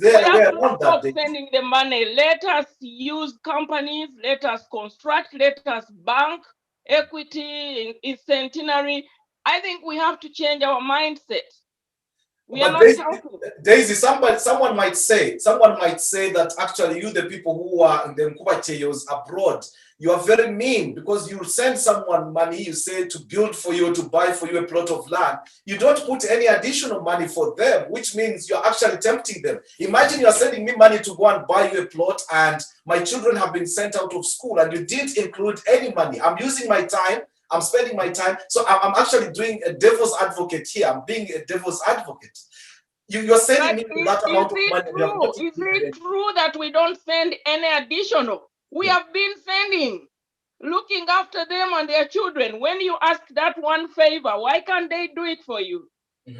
We have we're to on stop that. sending the money. Let us use companies. Let us construct. Let us bank equity in centenary. I think we have to change our mindset. We are not helping. Daisy, someone might say that actually you, the people who are in the Nkubacheyos abroad, you are very mean because you send someone money, you say to build for you, to buy for you a plot of land. You don't put any additional money for them, which means you're actually tempting them. Imagine you're sending me money to go and buy you a plot and my children have been sent out of school and you didn't include any money. I'm using my time. I'm spending my time. So I'm actually doing a devil's advocate here. I'm being a devil's advocate. You're sending me that amount of money. Is it true that we don't send any additional? We have been sending, looking after them and their children. When you ask that one favor, why can't they do it for you?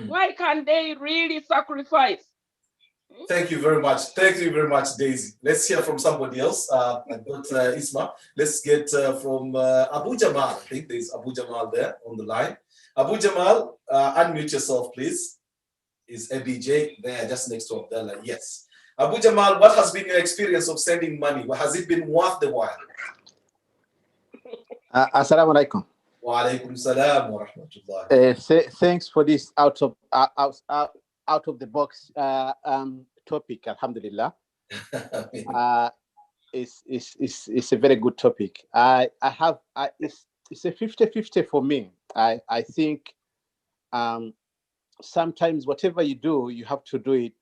Why can't they really sacrifice? Thank you very much. Thank you very much, Daisy. Let's hear from somebody else. I've got Isma. Let's get from Abu Jamal. I think there's Abu Jamal there on the line. Abu Jamal, unmute yourself, please. Is ABJ there just next to Abdallah? Yes. Abu Jamal, what has been your experience of sending money? Has it been worth the while? Assalamu alaikum. Wa alaikum salam wa rahmatullah. Thanks for this out of the box topic. Alhamdulillah. It's a very good topic. It's a 50-50 for me. I think sometimes whatever you do, you have to do it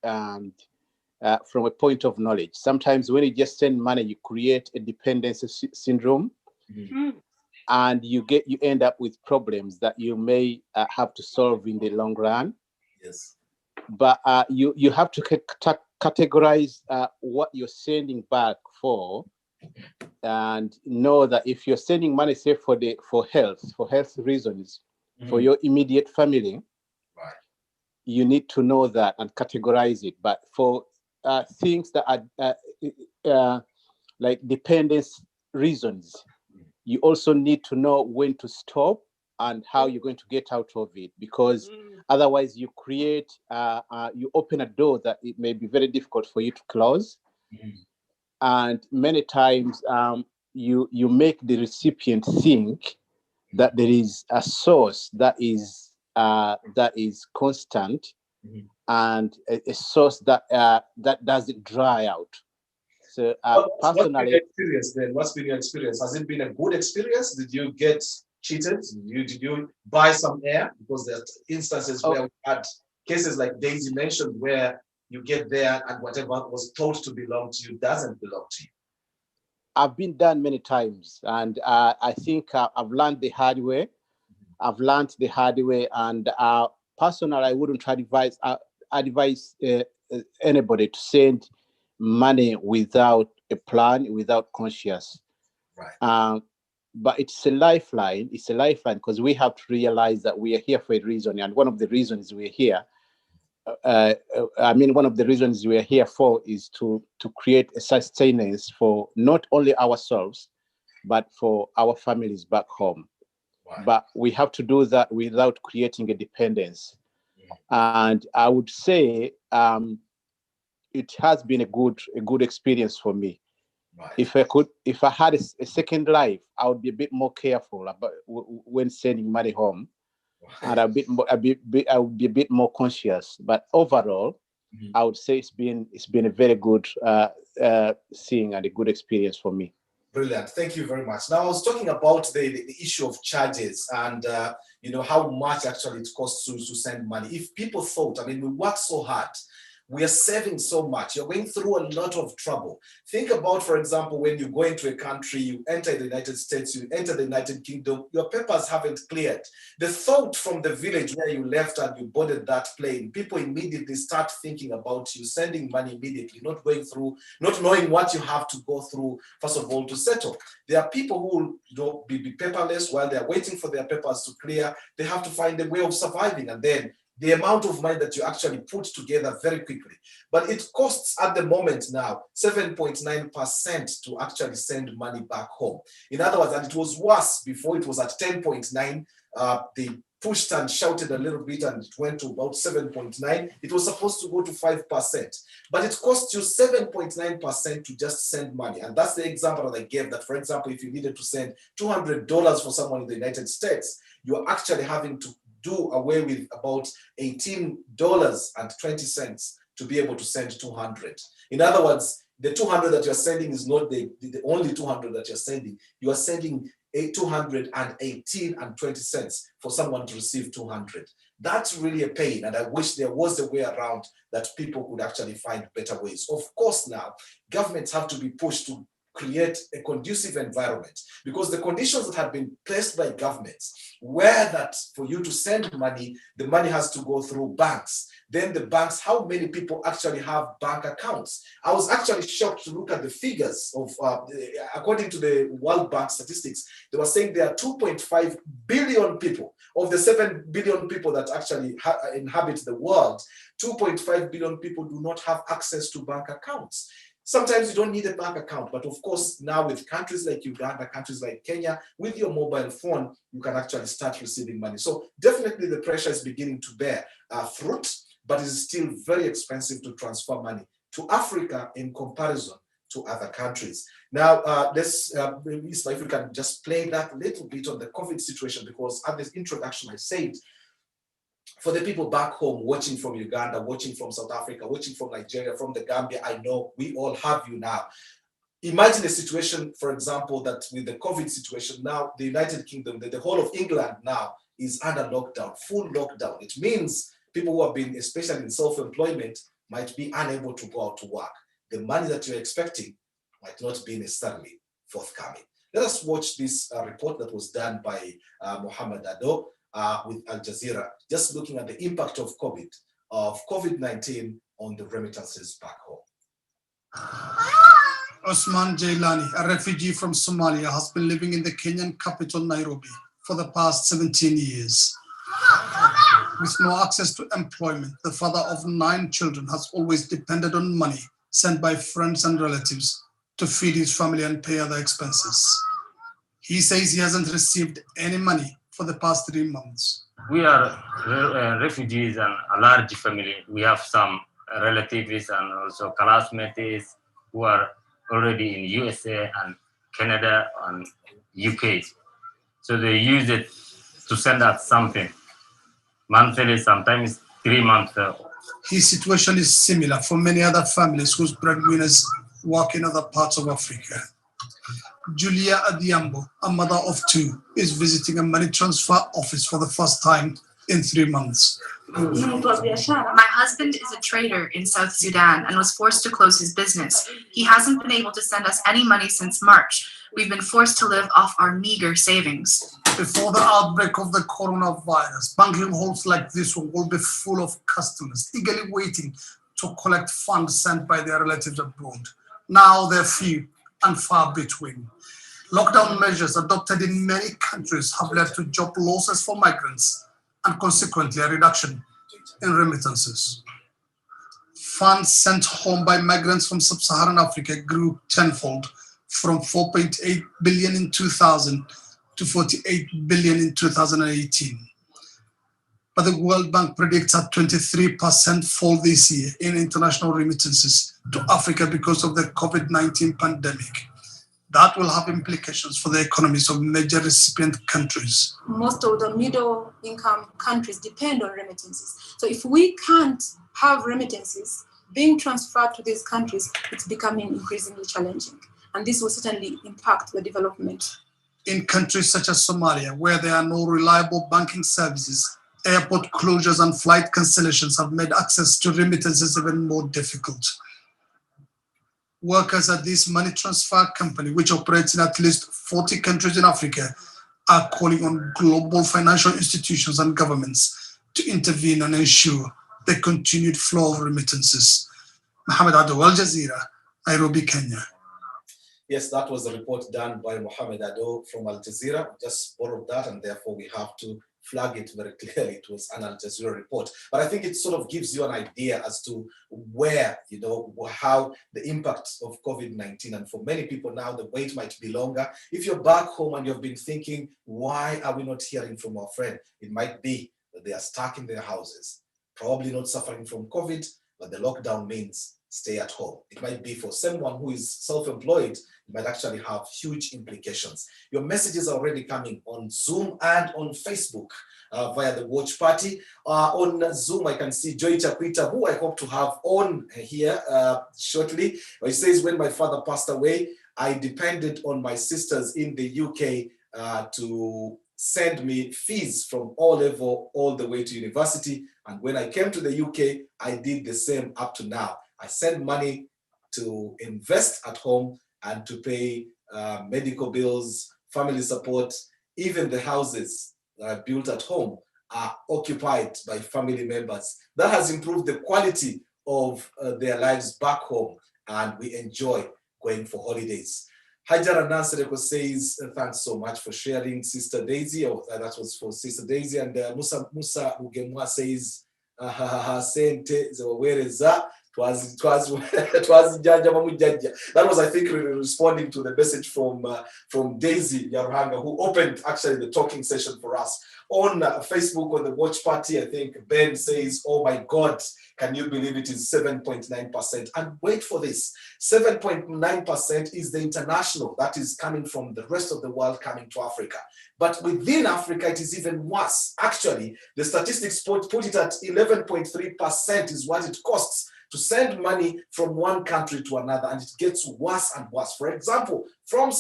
from a point of knowledge. Sometimes when you just send money, you create a dependency syndrome, and you end up with problems that you may have to solve in the long run. Yes. But you have to categorize what you're sending back for, and know that if you're sending money, say for health reasons, for your immediate family, right, you need to know that and categorize it. But for things that are like dependence reasons, you also need to know when to stop and how you're going to get out of it, because otherwise you create, you open a door that it may be very difficult for you to close. And many times you make the recipient think that there is a source that is constant, and a source that doesn't dry out. So what's been your experience then? What's been your experience? Has it been a good experience? Did you get cheated? Did you buy some air? Because there are instances where we had cases like Daisy mentioned, where you get there and whatever was thought to belong to you doesn't belong to you. I've been done many times, and I think I've learned the hard way. And personally, I wouldn't advise anybody to send money without a plan, without conscience. Right. But it's a lifeline. It's a lifeline because we have to realize that we are here for a reason, and one of the reasons we're here. One of the reasons we are here for is to create a sustenance for not only ourselves, but for our families back home. Right. But we have to do that without creating a dependence. And I would say it has been a good experience for me. Right. If I had a second life, I would be a bit more careful about when sending money home. And I would be a bit more conscious. But overall, I would say it's been a very good thing and a good experience for me. Brilliant. Thank you very much. Now, I was talking about the issue of charges and how much actually it costs to send money. If people thought, we work so hard, we are saving so much, you're going through a lot of trouble. Think about, for example, when you go into a country, you enter the United States, you enter the United Kingdom, your papers haven't cleared. The thought from the village where you left and you boarded that plane, people immediately start thinking about you, sending money immediately, not going through, not knowing what you have to go through, first of all, to settle. There are people who will be paperless while they're waiting for their papers to clear. They have to find a way of surviving, and then the amount of money that you actually put together very quickly. But it costs at the moment now 7.9% to actually send money back home. In other words, and it was worse before. It was at 10.9. They pushed and shouted a little bit and it went to about 7.9. It was supposed to go to 5%, but it costs you 7.9% to just send money. And that's the example that I gave, that, for example, if you needed to send $200 for someone in the United States, you're actually having to do away with about $18.20 to be able to send 200. In other words, the 200 that you're sending is not the only 200 that you're sending. You are sending $218.20 for someone to receive 200. That's really a pain, and I wish there was a way around that people could actually find better ways. Of course, now governments have to be pushed to create a conducive environment, because the conditions that have been placed by governments were that for you to send money, the money has to go through banks. Then the banks, how many people actually have bank accounts? I was actually shocked to look at the figures of, according to the World Bank statistics, they were saying there are 2.5 billion people. Of the 7 billion people that actually inhabit the world, 2.5 billion people do not have access to bank accounts. Sometimes you don't need a bank account, but of course, now with countries like Uganda, countries like Kenya, with your mobile phone, you can actually start receiving money. So definitely the pressure is beginning to bear fruit, but it is still very expensive to transfer money to Africa in comparison to other countries. Now, let's, if we can just play that little bit on the COVID situation, because at this introduction, I said, for the people back home watching from Uganda, watching from South Africa, watching from Nigeria, from the Gambia, I know we all have you now. Imagine a situation, for example, that with the COVID situation now, the United Kingdom, the whole of England now is under lockdown, full lockdown. It means people who have been, especially in self-employment, might be unable to go out to work. The money that you're expecting might not be necessarily forthcoming. Let us watch this report that was done by Mohammed Ado with Al Jazeera, just looking at the impact of COVID-19 on the remittances back home. Osman Jailani, a refugee from Somalia, has been living in the Kenyan capital, Nairobi, for the past 17 years. With no access to employment, the father of 9 children has always depended on money sent by friends and relatives to feed his family and pay other expenses. He says he hasn't received any money for the past 3 months. We are refugees and a large family. We have some relatives and also classmates who are already in USA and Canada and UK. So they use it to send us something monthly, sometimes 3 months. His situation is similar for many other families whose breadwinners work in other parts of Africa. Julia Adiambo, a mother of 2, is visiting a money transfer office for the first time in 3 months. My husband is a trader in South Sudan and was forced to close his business. He hasn't been able to send us any money since March. We've been forced to live off our meager savings. Before the outbreak of the coronavirus, banking halls like this one will be full of customers eagerly waiting to collect funds sent by their relatives abroad. Now they're few and far between. Lockdown measures adopted in many countries have led to job losses for migrants and consequently a reduction in remittances. Funds sent home by migrants from sub-Saharan Africa grew tenfold, from 4.8 billion in 2000 to 48 billion in 2018. But the World Bank predicts a 23% fall this year in international remittances to Africa because of the COVID-19 pandemic. That will have implications for the economies of major recipient countries. Most of the middle-income countries depend on remittances. So if we can't have remittances being transferred to these countries, it's becoming increasingly challenging. And this will certainly impact the development. In countries such as Somalia, where there are no reliable banking services, airport closures and flight cancellations have made access to remittances even more difficult. Workers at this money transfer company, which operates in at least 40 countries in Africa, are calling on global financial institutions and governments to intervene and ensure the continued flow of remittances. Mohammed Ado, Al Jazeera, Nairobi, Kenya. Yes, that was a report done by Mohammed Ado from Al Jazeera. Just borrowed that, and therefore we have to flag it very clearly. It was an Al Jazeera report. But I think it sort of gives you an idea as to where, you know, how the impact of COVID-19, and for many people now, the wait might be longer. If you're back home and you've been thinking, why are we not hearing from our friend? It might be that they are stuck in their houses, probably not suffering from COVID, but the lockdown means stay at home. It might be for someone who is self-employed, it might actually have huge implications. Your messages are already coming on Zoom and on Facebook via the watch party. On Zoom, I can see Joy Kyakwita, who I hope to have on here shortly. He says, when my father passed away, I depended on my sisters in the UK to send me fees from O level all the way to university. And when I came to the UK, I did the same up to now. I send money to invest at home and to pay medical bills, family support. Even the houses that are built at home are occupied by family members. That has improved the quality of their lives back home, and we enjoy going for holidays. Hajara Nasreko says, thanks so much for sharing, Sister Daisy. That was for Sister Daisy. And Musa Ugemwa says, sente zewawereza. That was, I think, responding to the message from Daisy Yaruhanga, who opened actually the talking session for us. On Facebook, on the watch party, I think Ben says, oh my God, can you believe it is 7.9%? And wait for this, 7.9% is the international, that is coming from the rest of the world coming to Africa. But within Africa, it is even worse. Actually, the statistics put it at 11.3% is what it costs to send money from one country to another, and it gets worse and worse. For example, from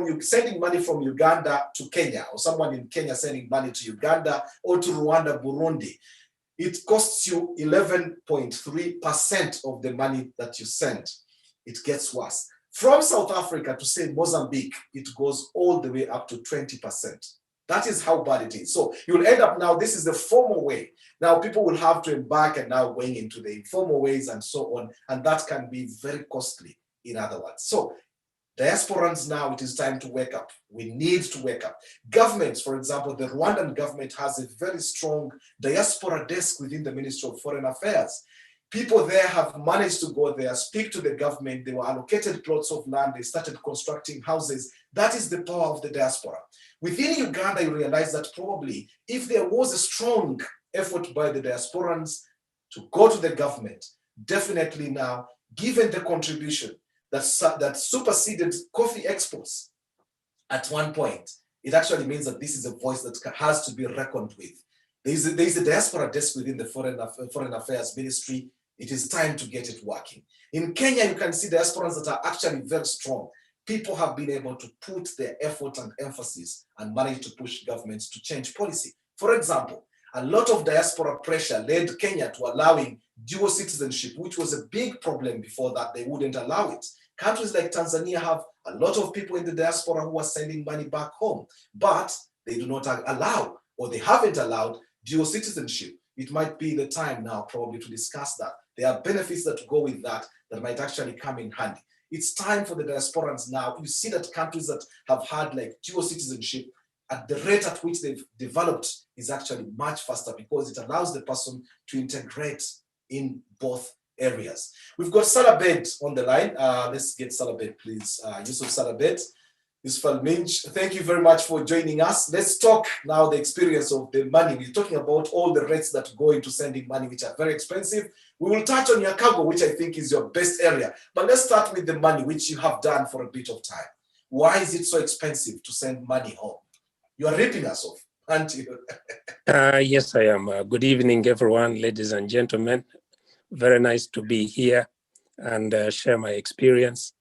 you sending money from Uganda to Kenya, or someone in Kenya sending money to Uganda or to Rwanda, Burundi, it costs you 11.3% of the money that you send. It gets worse. From South Africa to, say, Mozambique, it goes all the way up to 20%. That is how bad it is. So you'll end up now, this is the formal way. Now people will have to embark and now going into the informal ways and so on. And that can be very costly, in other words. So diasporans now, it is time to wake up. We need to wake up. Governments, for example, the Rwandan government has a very strong diaspora desk within the Ministry of Foreign Affairs. People there have managed to go there, speak to the government. They were allocated plots of land. They started constructing houses. That is the power of the diaspora. Within Uganda, you realize that probably if there was a strong effort by the diasporans to go to the government, definitely now, given the contribution that superseded coffee exports at one point, it actually means that this is a voice that has to be reckoned with. There's a diaspora desk within the Foreign Affairs Ministry. It is time to get it working. In Kenya, you can see diasporans that are actually very strong. People have been able to put their effort and emphasis and manage to push governments to change policy. For example, a lot of diaspora pressure led Kenya to allowing dual citizenship, which was a big problem before that. They wouldn't allow it. Countries like Tanzania have a lot of people in the diaspora who are sending money back home, but they do not allow, or they haven't allowed, dual citizenship. It might be the time now probably to discuss that. There are benefits that go with that might actually come in handy. It's time for the diasporans now. You see that countries that have had like dual citizenship, at the rate at which they've developed is actually much faster because it allows the person to integrate in both areas. We've got Salabed on the line. Let's get Salabed, please. Yusuf Salabed. Yusuf Minch, thank you very much for joining us. Let's talk now the experience of the money. We're talking about all the rates that go into sending money, which are very expensive. We will touch on your cargo, which I think is your best area. But let's start with the money, which you have done for a bit of time. Why is it so expensive to send money home? You are ripping us off, aren't you? Yes, I am. Good evening, everyone, ladies and gentlemen. Very nice to be here and share my experience.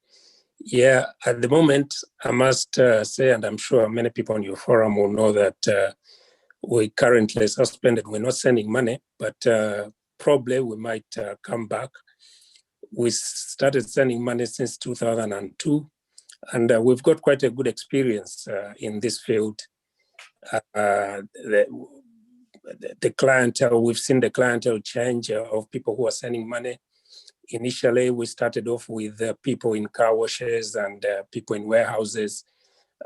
Yeah, at the moment, I must say, and I'm sure many people on your forum will know that we currently suspended. We're not sending money, but probably we might come back. We started sending money since 2002, and we've got quite a good experience in this field. The clientele, we've seen the clientele change of people who are sending money. Initially, we started off with people in car washes and people in warehouses.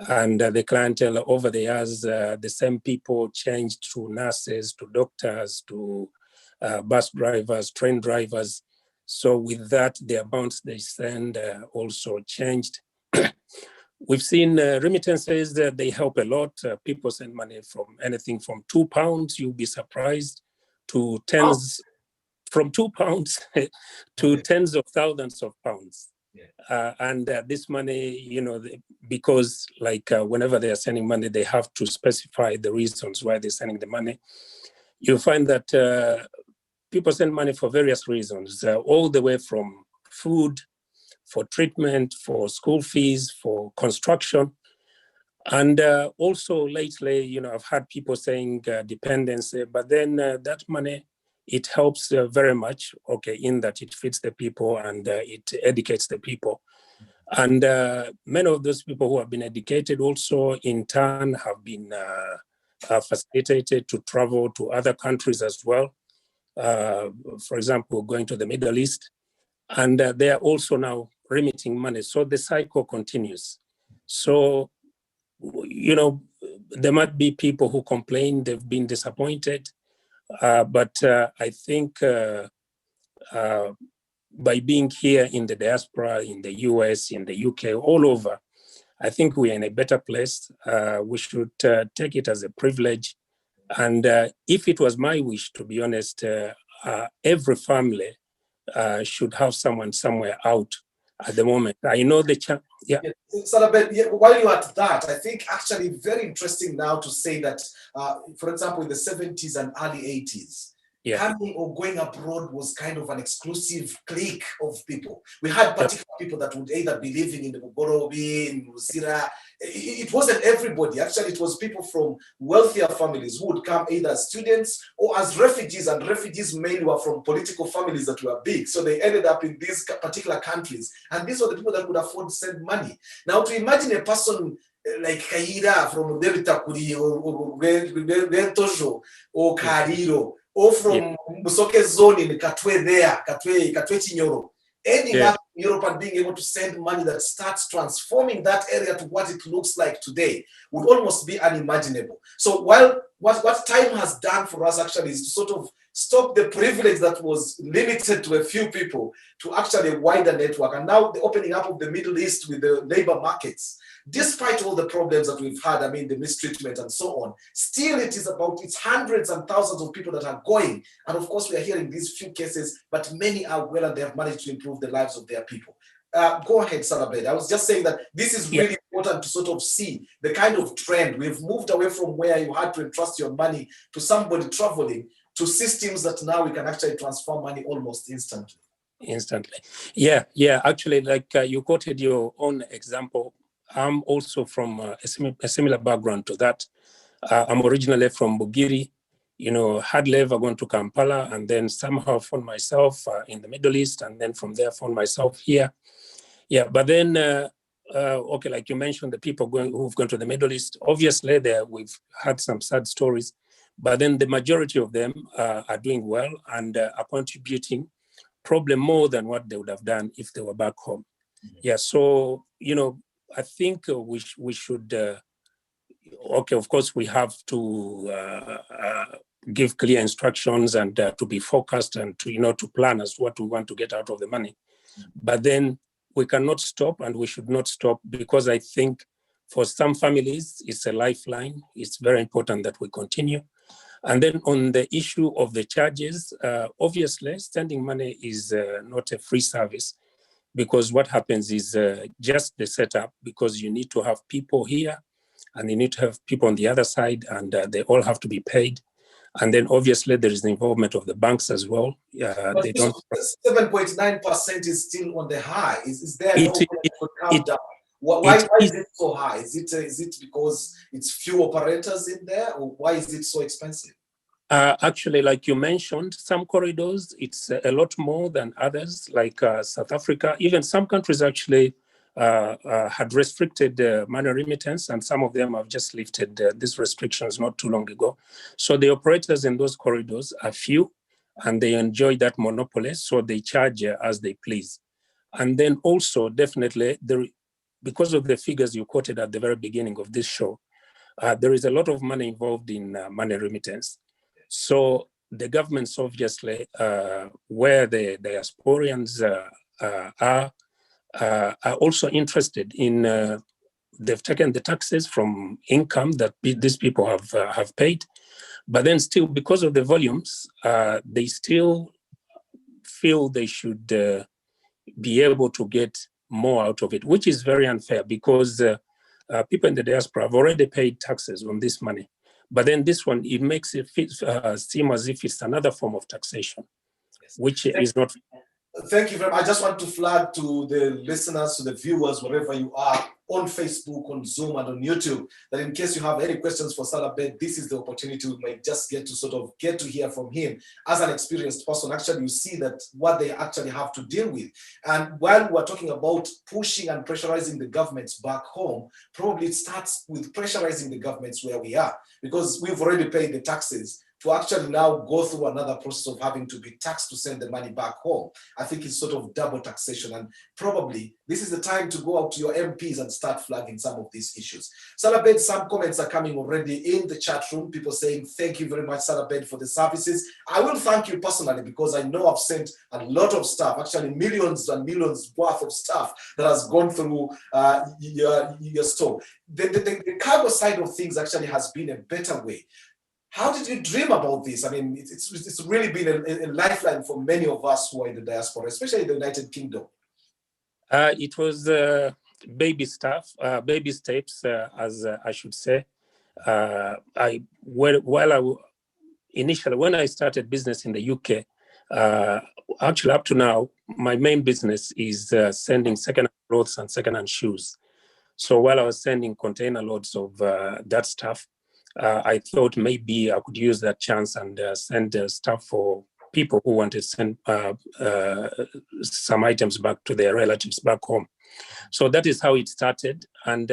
And the clientele over the years, the same people changed to nurses, to doctors, to bus drivers, train drivers. So with that, the amounts they send also changed. We've seen remittances, they help a lot. People send money from anything from £2, you'll be surprised, to tens, from £2 to tens of thousands of pounds. And this money, you know, because like whenever they are sending money, they have to specify the reasons why they're sending the money. You find that people send money for various reasons, all the way from food, for treatment, for school fees, for construction. And also lately, you know, I've had people saying dependency, but then that money, it helps very much, okay, in that it feeds the people and it educates the people. And many of those people who have been educated also in turn have been facilitated to travel to other countries as well. For example, going to the Middle East, and they are also now remitting money. So the cycle continues. So, you know, there might be people who complain they've been disappointed, but I think by being here in the diaspora, in the US, in the UK, all over, I think we're in a better place. We should take it as a privilege. And if it was my wish, to be honest, every family should have someone somewhere out at the moment. I know the while you're at that, I think actually very interesting now to say that, for example, in the 70s and early 80s, coming or going abroad was kind of an exclusive clique of people. We had particular people that would either be living in the Bugorobi, in Muzira. It wasn't everybody. Actually, it was people from wealthier families who would come either as students or as refugees, and refugees mainly were from political families that were big. So they ended up in these particular countries. And these were the people that could afford to send money. Now, to imagine a person like Kayira from Remittances or Rentojo or Kariro, or from Musoke zone in Katwe there, Katwe Chinyoro, ending up in Europe and being able to send money that starts transforming that area to what it looks like today would almost be unimaginable. So while what time has done for us actually is to sort of stop the privilege that was limited to a few people to actually a wider network. And now the opening up of the Middle East with the labor markets, despite all the problems that we've had, I mean, the mistreatment and so on, still it's hundreds and thousands of people that are going. And of course, we are hearing these few cases, but many are well and they have managed to improve the lives of their people. Go ahead, Salabed. I was just saying that this is really important to sort of see the kind of trend. We've moved away from where you had to entrust your money to somebody traveling to systems that now we can actually transfer money almost instantly. Yeah. Actually, like you quoted your own example. I'm also from a similar background to that. I'm originally from Bugiri, you know, hardly ever gone to Kampala, and then somehow found myself in the Middle East, and then from there found myself here. Yeah, but then, okay, like you mentioned, the people who've gone to the Middle East, obviously we've had some sad stories, but then the majority of them are doing well and are contributing probably more than what they would have done if they were back home. Yeah, so, you know, I think we should, okay, of course, we have to give clear instructions and to be focused and to, you know, to plan as what we want to get out of the money. But then we cannot stop, and we should not stop, because I think for some families, it's a lifeline. It's very important that we continue. And then on the issue of the charges, obviously, sending money is not a free service, because what happens is just the setup, because you need to have people here and you need to have people on the other side, and they all have to be paid. And then obviously there is the involvement of the banks as well. They don't. 7.9% is still on the high. Is there no way it could come down? Why is it so high? Is it because it's few operators in there, or why is it so expensive? Actually, like you mentioned, some corridors, it's a lot more than others, like South Africa. Even some countries actually had restricted money remittance, and some of them have just lifted these restrictions not too long ago. So the operators in those corridors are few, and they enjoy that monopoly, so they charge as they please. And then also, definitely, because of the figures you quoted at the very beginning of this show, there is a lot of money involved in money remittance. So the governments, obviously, where the diasporians are also interested in, they've taken the taxes from income that these people have paid, but then still, because of the volumes, they still feel they should be able to get more out of it, which is very unfair because people in the diaspora have already paid taxes on this money. But then this one, it makes it seem as if it's another form of taxation, which is not. Thank you very much. I just want to flag to the listeners, to the viewers, wherever you are, on Facebook, on Zoom, and on YouTube, that in case you have any questions for Salah Bed, this is the opportunity we might just get to hear from him as an experienced person. Actually, you see that what they actually have to deal with. And while we're talking about pushing and pressurizing the governments back home, probably it starts with pressurizing the governments where we are, because we've already paid the taxes. To actually now go through another process of having to be taxed to send the money back home, I think it's sort of double taxation. And probably this is the time to go out to your MPs and start flagging some of these issues. Salah Bed, some comments are coming already in the chat room. People saying, thank you very much, Salah Bed, for the services. I will thank you personally because I know I've sent a lot of stuff, actually millions and millions worth of stuff that has gone through your store. The cargo side of things actually has been a better way. How did you dream about this? I mean, it's really been a lifeline for many of us who are in the diaspora, especially in the United Kingdom. It was baby stuff, baby steps, as I should say. Initially, when I started business in the UK, actually up to now, my main business is sending second-hand clothes and second-hand shoes. So while I was sending container loads of that stuff, I thought maybe I could use that chance and send stuff for people who wanted to send some items back to their relatives back home. So that is how it started. And,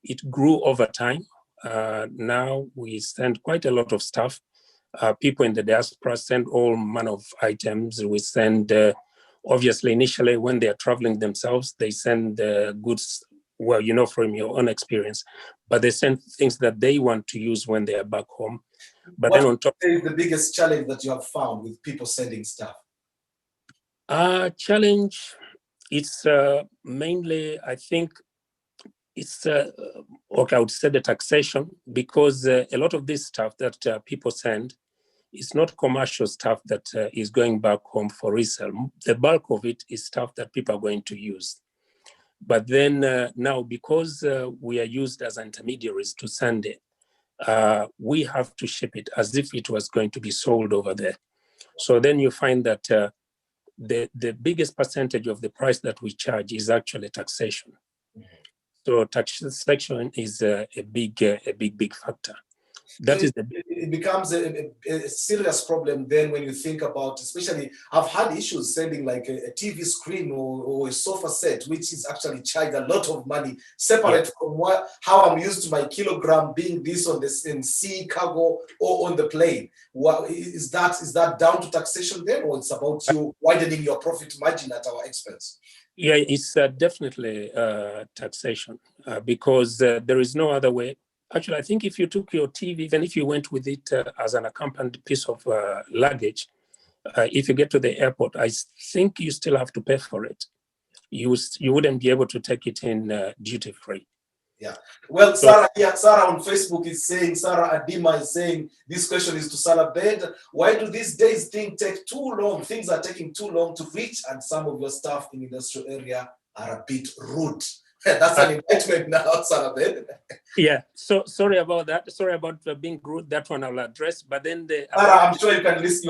it grew over time. Now we send quite a lot of stuff. People in the diaspora send all manner of items. We send, obviously, initially when they are traveling themselves, they send goods, well, from your own experience, but they send things that they want to use when they are back home. But what then on top, is the biggest challenge that you have found with people sending stuff? Challenge, it's mainly, I think, it's okay. I would say the taxation, because a lot of this stuff that people send is not commercial stuff that is going back home for resale. The bulk of it is stuff that people are going to use. But then now, because we are used as intermediaries to send it, we have to ship it as if it was going to be sold over there. So then you find that the biggest percentage of the price that we charge is actually taxation. So taxation is a big factor. That is it becomes a serious problem then when you think about, especially I've had issues sending like a TV screen or a sofa set, which is actually charged a lot of money, separate from how I'm used to my kilogram being this on this in sea cargo or on the plane. What is that down to taxation then, or it's about you widening your profit margin at our expense? Yeah, it's definitely taxation because there is no other way. Actually, I think if you took your TV, even if you went with it as an accompanied piece of luggage, if you get to the airport, I think you still have to pay for it. You wouldn't be able to take it in duty free. Yeah. Well, Sarah on Facebook is saying, Sarah Adima is saying, this question is to Salah Bed. Why do these days things take too long? Things are taking too long to reach, and some of your staff in the industrial area are a bit rude. That's an indictment now, Salah Bed. Yeah. So sorry about that. Sorry about being rude. That one I'll address. But then Sarah, I'm sure you can listen.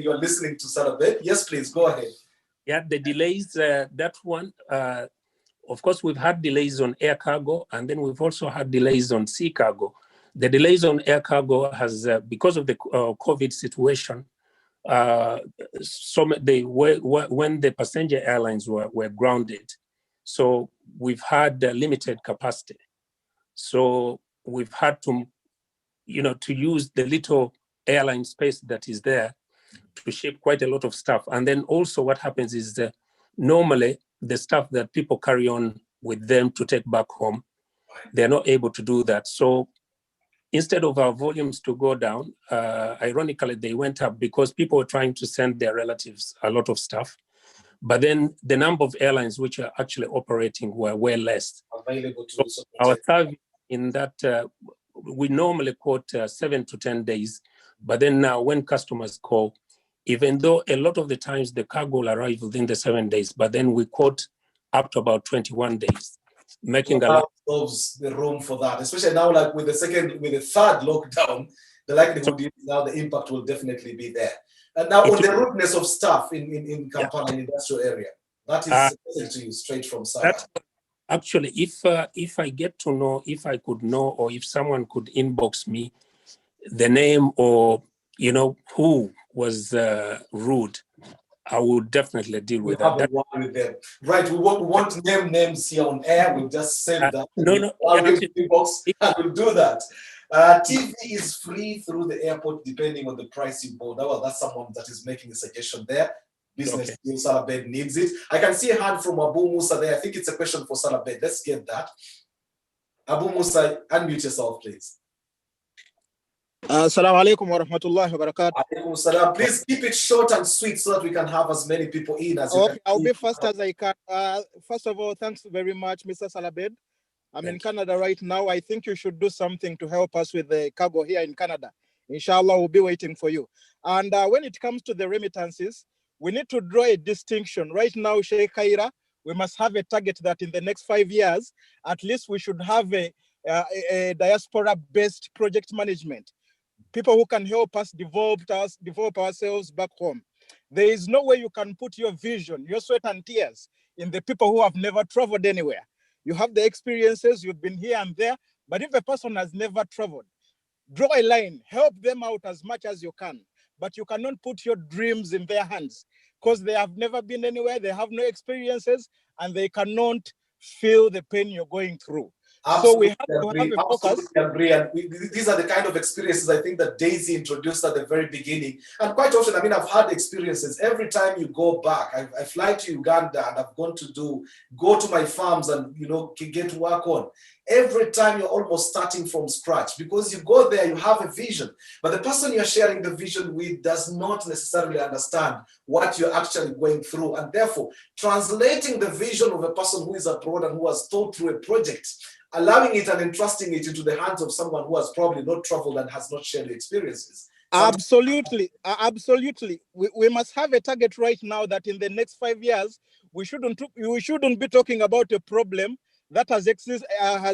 You are listening to Salah Bed. Yes, please go ahead. Yeah, the delays. That one. Of course, we've had delays on air cargo, and then we've also had delays on sea cargo. The delays on air cargo has, because of the COVID situation, when the passenger airlines were grounded, so we've had limited capacity. So we've had to, to use the little airline space that is there to ship quite a lot of stuff. And then also what happens is that normally the stuff that people carry on with them to take back home. They're not able to do that. So instead of our volumes to go down, ironically, they went up because people were trying to send their relatives a lot of stuff. But then the number of airlines which are actually operating were way less. Available to so our service in that, we normally quote 7 to 10 days. But then now when customers call, even though a lot of the times the cargo will arrive within the 7 days, but then we quote up to about 21 days, making a lot. Solves the room for that, especially now, like with the third lockdown, the likelihood is now the impact will definitely be there. And now on the rudeness of staff in Kampala industrial area, that is to you straight from Sarah. Actually, if I get to know, if I could know, or if someone could inbox me the name or who was rude, I would definitely deal with that. With them. Right, we want names here on air. We'll just save that. I'll give inbox and we'll do that. TV is free through the airport depending on the price you bought. Well, that's someone that is making a suggestion there. Business deal, Salabed needs it. I can see a hand from Abu Musa there. I think it's a question for Salabed. Let's get that. Abu Musa, unmute yourself, please. Assalamu alaikum wa rahmatullahi wa barakatuh. Please keep it short and sweet so that we can have as many people in as you can. I'll be fast as I can. First of all, thanks very much, Mr. Salabed. I'm in Canada right now. I think you should do something to help us with the cargo here in Canada. In Sha Allah, we'll be waiting for you. And when it comes to the remittances, we need to draw a distinction. Right now, Sheikh Kayira, we must have a target that in the next 5 years, at least we should have a diaspora-based project management. People who can help us develop ourselves back home. There is no way you can put your vision, your sweat and tears in the people who have never traveled anywhere. You have the experiences, you've been here and there, but if a person has never traveled, draw a line, help them out as much as you can, but you cannot put your dreams in their hands because they have never been anywhere, they have no experiences, and they cannot feel the pain you're going through. Absolutely, so we have to have a focus. Agree. And these are the kind of experiences I think that Daisy introduced at the very beginning. And quite often, I mean, I've had experiences. Every time you go back, I fly to Uganda and I've gone to go to my farms and, get work on. Every time you're almost starting from scratch because you go there, you have a vision, but the person you're sharing the vision with does not necessarily understand what you're actually going through. And therefore, translating the vision of a person who is abroad and who has thought through a project, allowing it and entrusting it into the hands of someone who has probably not traveled and has not shared the experiences. Absolutely. We must have a target right now that in the next 5 years, we shouldn't be talking about a problem that has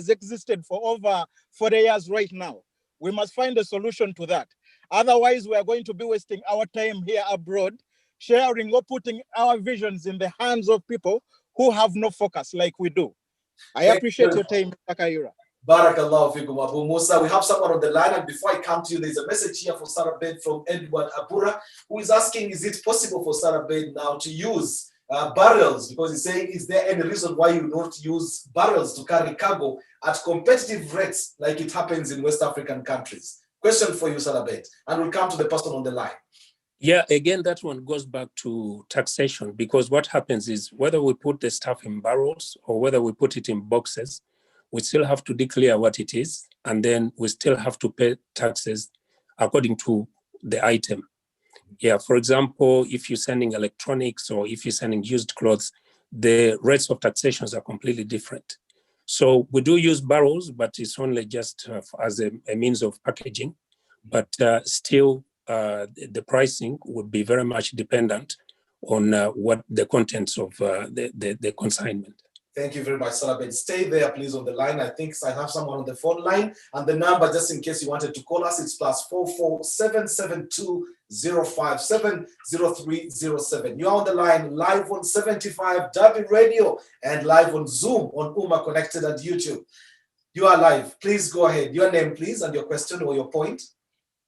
existed for over 40 years right now. We must find a solution to that. Otherwise, we are going to be wasting our time here abroad, sharing or putting our visions in the hands of people who have no focus like we do. I appreciate your time, Mr. Kayira. Barakallahu fikum, Abu Musa. We have someone on the line, and before I come to you, there's a message here for Sarah Bed from Edward Abura, who is asking, is it possible for Sarah Bed now to use barrels? Because he's saying, is there any reason why you don't use barrels to carry cargo at competitive rates like it happens in West African countries? Question for you, Sarah Bed, and we'll come to the person on the line. Yeah, again, that one goes back to taxation, because what happens is whether we put the stuff in barrels or whether we put it in boxes, we still have to declare what it is, and then we still have to pay taxes according to the item. Yeah, for example, if you're sending electronics or if you're sending used clothes, the rates of taxations are completely different. So we do use barrels, but it's only just as a means of packaging, but still, the pricing would be very much dependent on what the contents of the consignment. Thank you very much, Sarabed. Stay there, please, on the line. I think I have someone on the phone line, and the number, just in case you wanted to call us, it's +44 772 057 0307. You're on the line live on 75 W Radio and live on Zoom on Umma Connected and YouTube. You are live. Please go ahead. Your name, please, and your question or your point.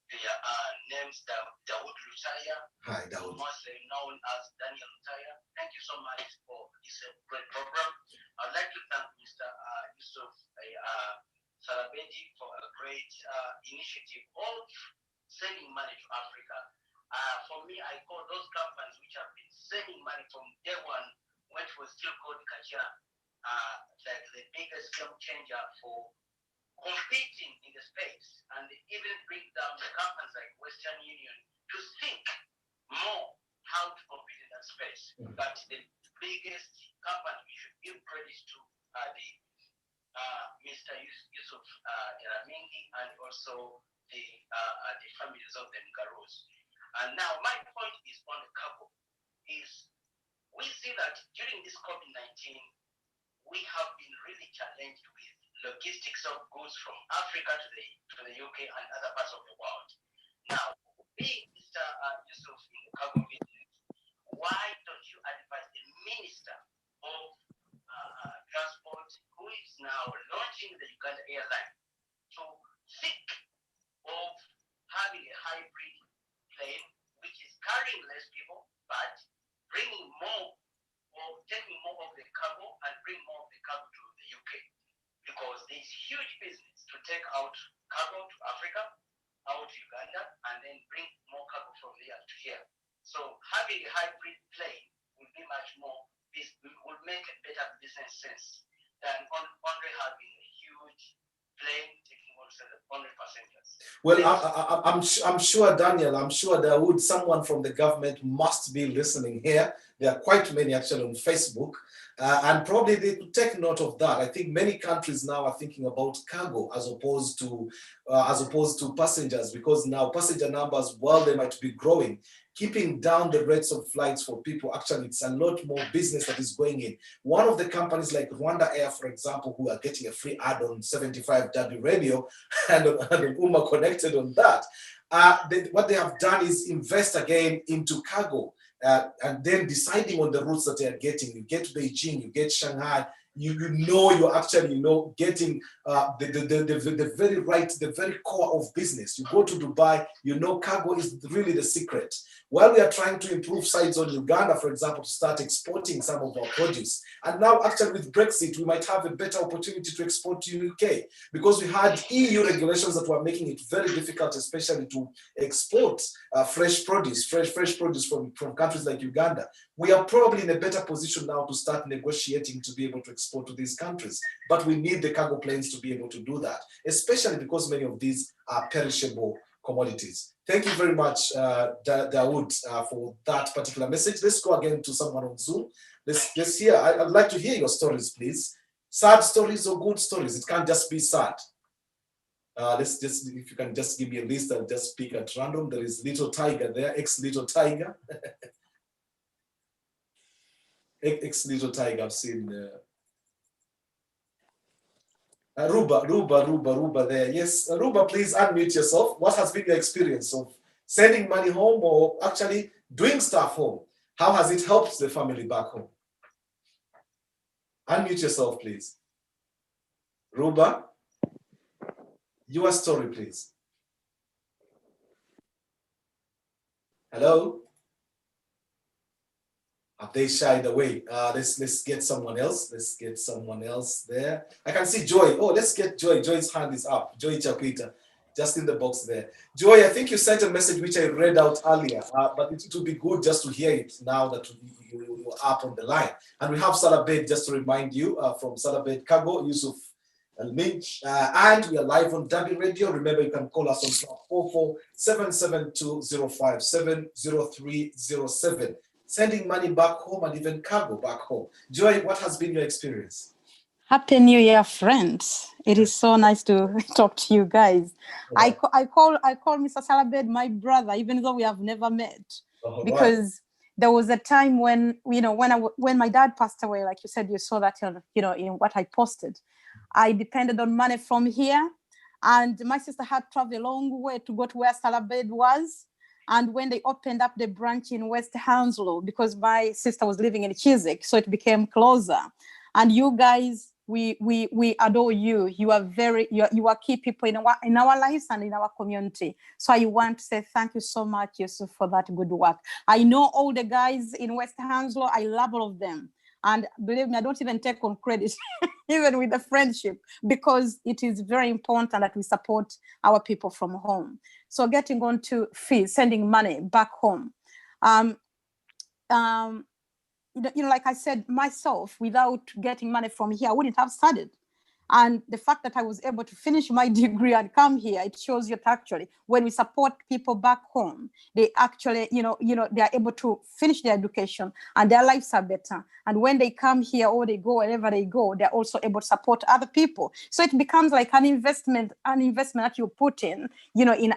Yeah, name's Dawood Lutaya. Hi, Dawood. Mostly known as Daniel Lutaya. Thank you so much for this great program. I'd like to thank Mr. Yusuf Salabedi for a great initiative of sending money to Africa. For me, I call those companies which have been sending money from day one when it was still called Kyakwita. like the biggest game changer for competing in the space, and even bring down the companies like Western Union to think more how to compete in that space. But the biggest company we should give credit to are the Mr. Yusuf Eramingi and also the families of the Ngaros. And now my point is on the couple is we see that during this COVID-19, we have been really challenged with logistics of goods from Africa to the UK and other parts of the world. Now, being Mr. Yusuf in the cargo business, why don't you advise the Minister of Transport, who is now launching the Uganda airline, to think of having a hybrid plane which is carrying less people but bringing more or taking more of the cargo and bring more of the cargo to the UK, because there's huge business to take out cargo to Africa, out to Uganda, and then bring more cargo from there to here. So having a hybrid plane will be much more, will make a better business sense than only having a huge plane taking only passengers. Well, I'm sure, Daniel, I'm sure there would someone from the government must be listening here. There are quite many actually on Facebook, and probably they could take note of that. I think many countries now are thinking about cargo as opposed to passengers, because now passenger numbers, while they might be growing, keeping down the rates of flights for people, actually it's a lot more business that is going in. One of the companies like Rwanda Air, for example, who are getting a free ad on 75W radio and on Umma connected on that, what they have done is invest again into cargo, and then deciding on the routes that they are getting. You get Beijing, you get Shanghai, you're actually getting the very core of business. You go to Dubai, cargo is really the secret. While we are trying to improve sides on Uganda, for example, to start exporting some of our produce, and now actually with Brexit, we might have a better opportunity to export to UK, because we had EU regulations that were making it very difficult, especially to export fresh produce from countries like Uganda. We are probably in a better position now to start negotiating to be able to export to these countries. But we need the cargo planes to be able to do that, especially because many of these are perishable commodities. Thank you very much, Dawood, for that particular message. Let's go again to someone on Zoom. Let's hear. I'd like to hear your stories, please. Sad stories or good stories. It can't just be sad. If you can just give me a list, I'll just pick at random. There is Little Tiger there, ex-Little Tiger. Ex-Little Tiger, I've seen. Ruba there. Yes, Ruba, please unmute yourself. What has been your experience of sending money home or actually doing stuff home? How has it helped the family back home? Unmute yourself, please. Ruba, your story, please. Hello? Have they shied away? Let's get someone else. Let's get someone else there. I can see Joy. Oh, let's get Joy. Joy's hand is up. Joy Kyakwita, just in the box there. Joy, I think you sent a message which I read out earlier, but it would be good just to hear it now that you're up on the line. And we have Salabed, just to remind you, from Salabed Cargo, Yusuf Al-Minch, and we are live on W Radio. Remember, you can call us on 4477205700307. Sending money back home and even cargo back home. Joy, what has been your experience? Happy New Year, friends. It is so nice to talk to you guys. Right. I call Mr. Salabed my brother, even though we have never met, because there was a time when, when my dad passed away, like you said, you saw that, in what I posted. I depended on money from here, and my sister had traveled a long way to go to where Salabed was. And when they opened up the branch in West Hounslow, because my sister was living in Chiswick, so it became closer. And you guys, we adore you. You are you are key people in our lives and in our community. So I want to say thank you so much, Yusuf, for that good work. I know all the guys in West Hounslow. I love all of them. And believe me, I don't even take on credit, even with the friendship, because it is very important that we support our people from home. So getting on to fees, sending money back home. like I said, myself, without getting money from here, I wouldn't have studied. And the fact that I was able to finish my degree and come here, it shows you that actually when we support people back home, they actually, they are able to finish their education and their lives are better. And when they come here or they go wherever they go, they're also able to support other people. So it becomes like an investment that you put in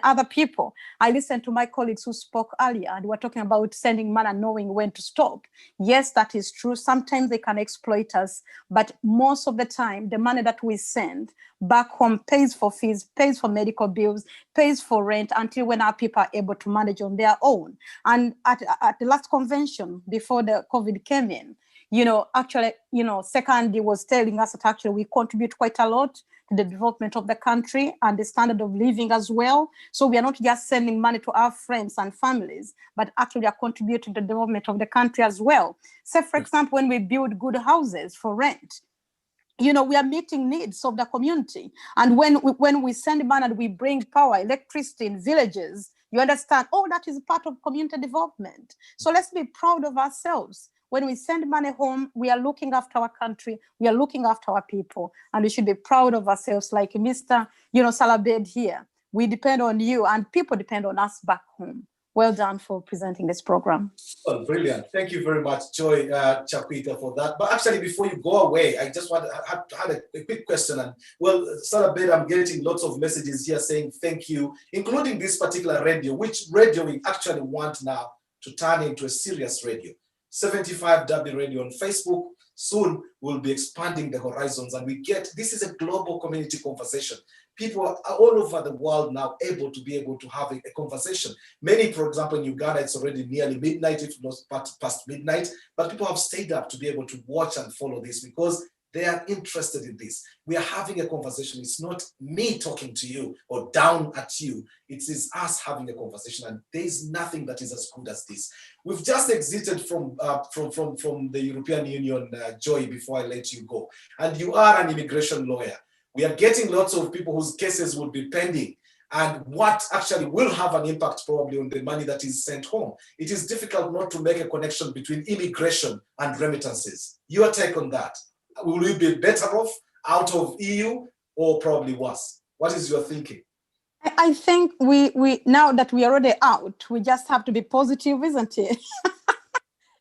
other people. I listened to my colleagues who spoke earlier and were talking about sending money and knowing when to stop. Yes, that is true. Sometimes they can exploit us, but most of the time, the money that we send back home pays for fees, pays for medical bills, pays for rent until when our people are able to manage on their own. And at the last convention before the COVID came in, Secondly was telling us that actually we contribute quite a lot to the development of the country and the standard of living as well. So we are not just sending money to our friends and families, but actually are contributing to the development of the country as well. So for example, when we build good houses for rent, we are meeting needs of the community. And when we send money and we bring power, electricity in villages, you understand, that is part of community development. So let's be proud of ourselves. When we send money home, we are looking after our country, we are looking after our people, and we should be proud of ourselves like Mr. Salabed here. We depend on you and people depend on us back home. Well done for presenting this program. Oh, brilliant. Thank you very much, Joy Kyakwita, for that. But actually, before you go away, I just had a quick question. And well, Salabed, I'm getting lots of messages here saying thank you, including this particular radio, which radio we actually want now to turn into a serious radio. 75W Radio on Facebook. Soon we'll be expanding the horizons, and this is a global community conversation. People are all over the world now able to have a conversation. Many, for example, in Uganda, it's already nearly midnight, if not past midnight, but people have stayed up to be able to watch and follow this because they are interested in this. We are having a conversation. It's not me talking to you or down at you. It is us having a conversation, and there is nothing that is as good as this. We've just exited from the European Union, Joy, before I let you go. And you are an immigration lawyer. We are getting lots of people whose cases will be pending, and what actually will have an impact probably on the money that is sent home. It is difficult not to make a connection between immigration and remittances. Your take on that? Will we be better off out of EU or probably worse? What is your thinking? I think we now that we are already out, we just have to be positive, isn't it?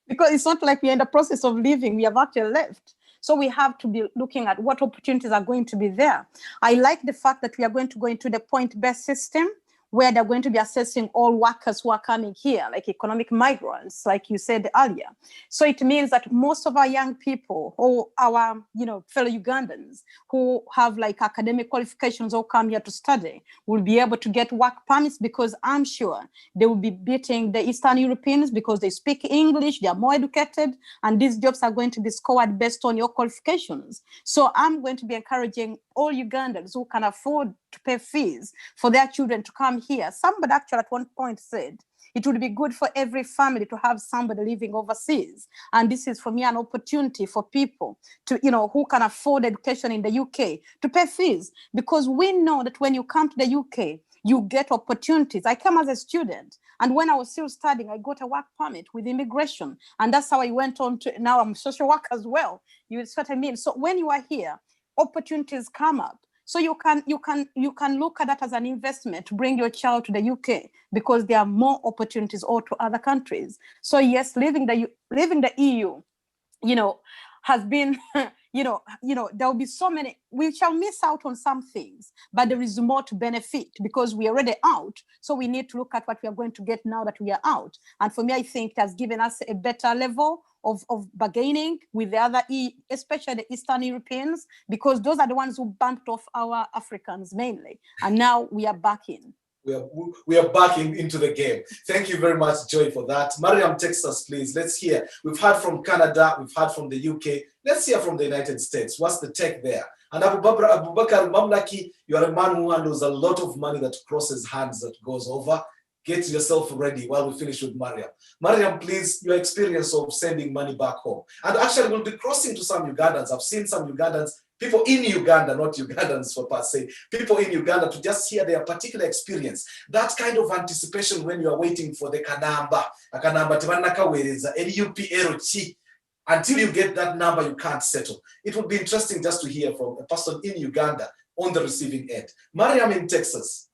Because it's not like we're in the process of leaving, we have actually left. So we have to be looking at what opportunities are going to be there. I like the fact that we are going to go into the point-based system, where they're going to be assessing all workers who are coming here, like economic migrants, like you said earlier. So it means that most of our young people, or our fellow Ugandans who have like academic qualifications or come here to study, will be able to get work permits, because I'm sure they will be beating the Eastern Europeans because they speak English, they are more educated, and these jobs are going to be scored based on your qualifications. So I'm going to be encouraging all Ugandans who can afford to pay fees for their children to come here. Somebody actually at one point said it would be good for every family to have somebody living overseas. And this is for me an opportunity for people to, who can afford education in the UK to pay fees, because we know that when you come to the UK, you get opportunities. I came as a student, and when I was still studying, I got a work permit with immigration, and that's how I went on to, now I'm a social worker as well. You see what I mean? So when you are here, opportunities come up. So you can look at that as an investment to bring your child to the UK, because there are more opportunities all to other countries. So yes, leaving the EU, has been, there will be so many, we shall miss out on some things, but there is more to benefit because we are already out. So we need to look at what we are going to get now that we are out. And for me, I think it has given us a better level of bargaining with the other, especially the Eastern Europeans, because those are the ones who bumped off our Africans mainly. And now we are back in. We are back into the game. Thank you very much, Joy, for that. Mariam, text us, please. Let's hear. We've heard from Canada. We've heard from the UK. Let's hear from the United States. What's the take there? And Abubakar Mamlaki, you are a man who handles a lot of money that crosses hands, that goes over. Get yourself ready while we finish with Mariam. Mariam, please, your experience of sending money back home. And actually, we'll be crossing to some Ugandans. I've seen some Ugandans, people in Uganda, not Ugandans for per se, people in Uganda, to just hear their particular experience. That kind of anticipation when you are waiting for the Kanamba, Kanamba Timanaka, where is LUPLC, Until you get that number, you can't settle. It would be interesting just to hear from a person in Uganda on the receiving end. Mariam in Texas.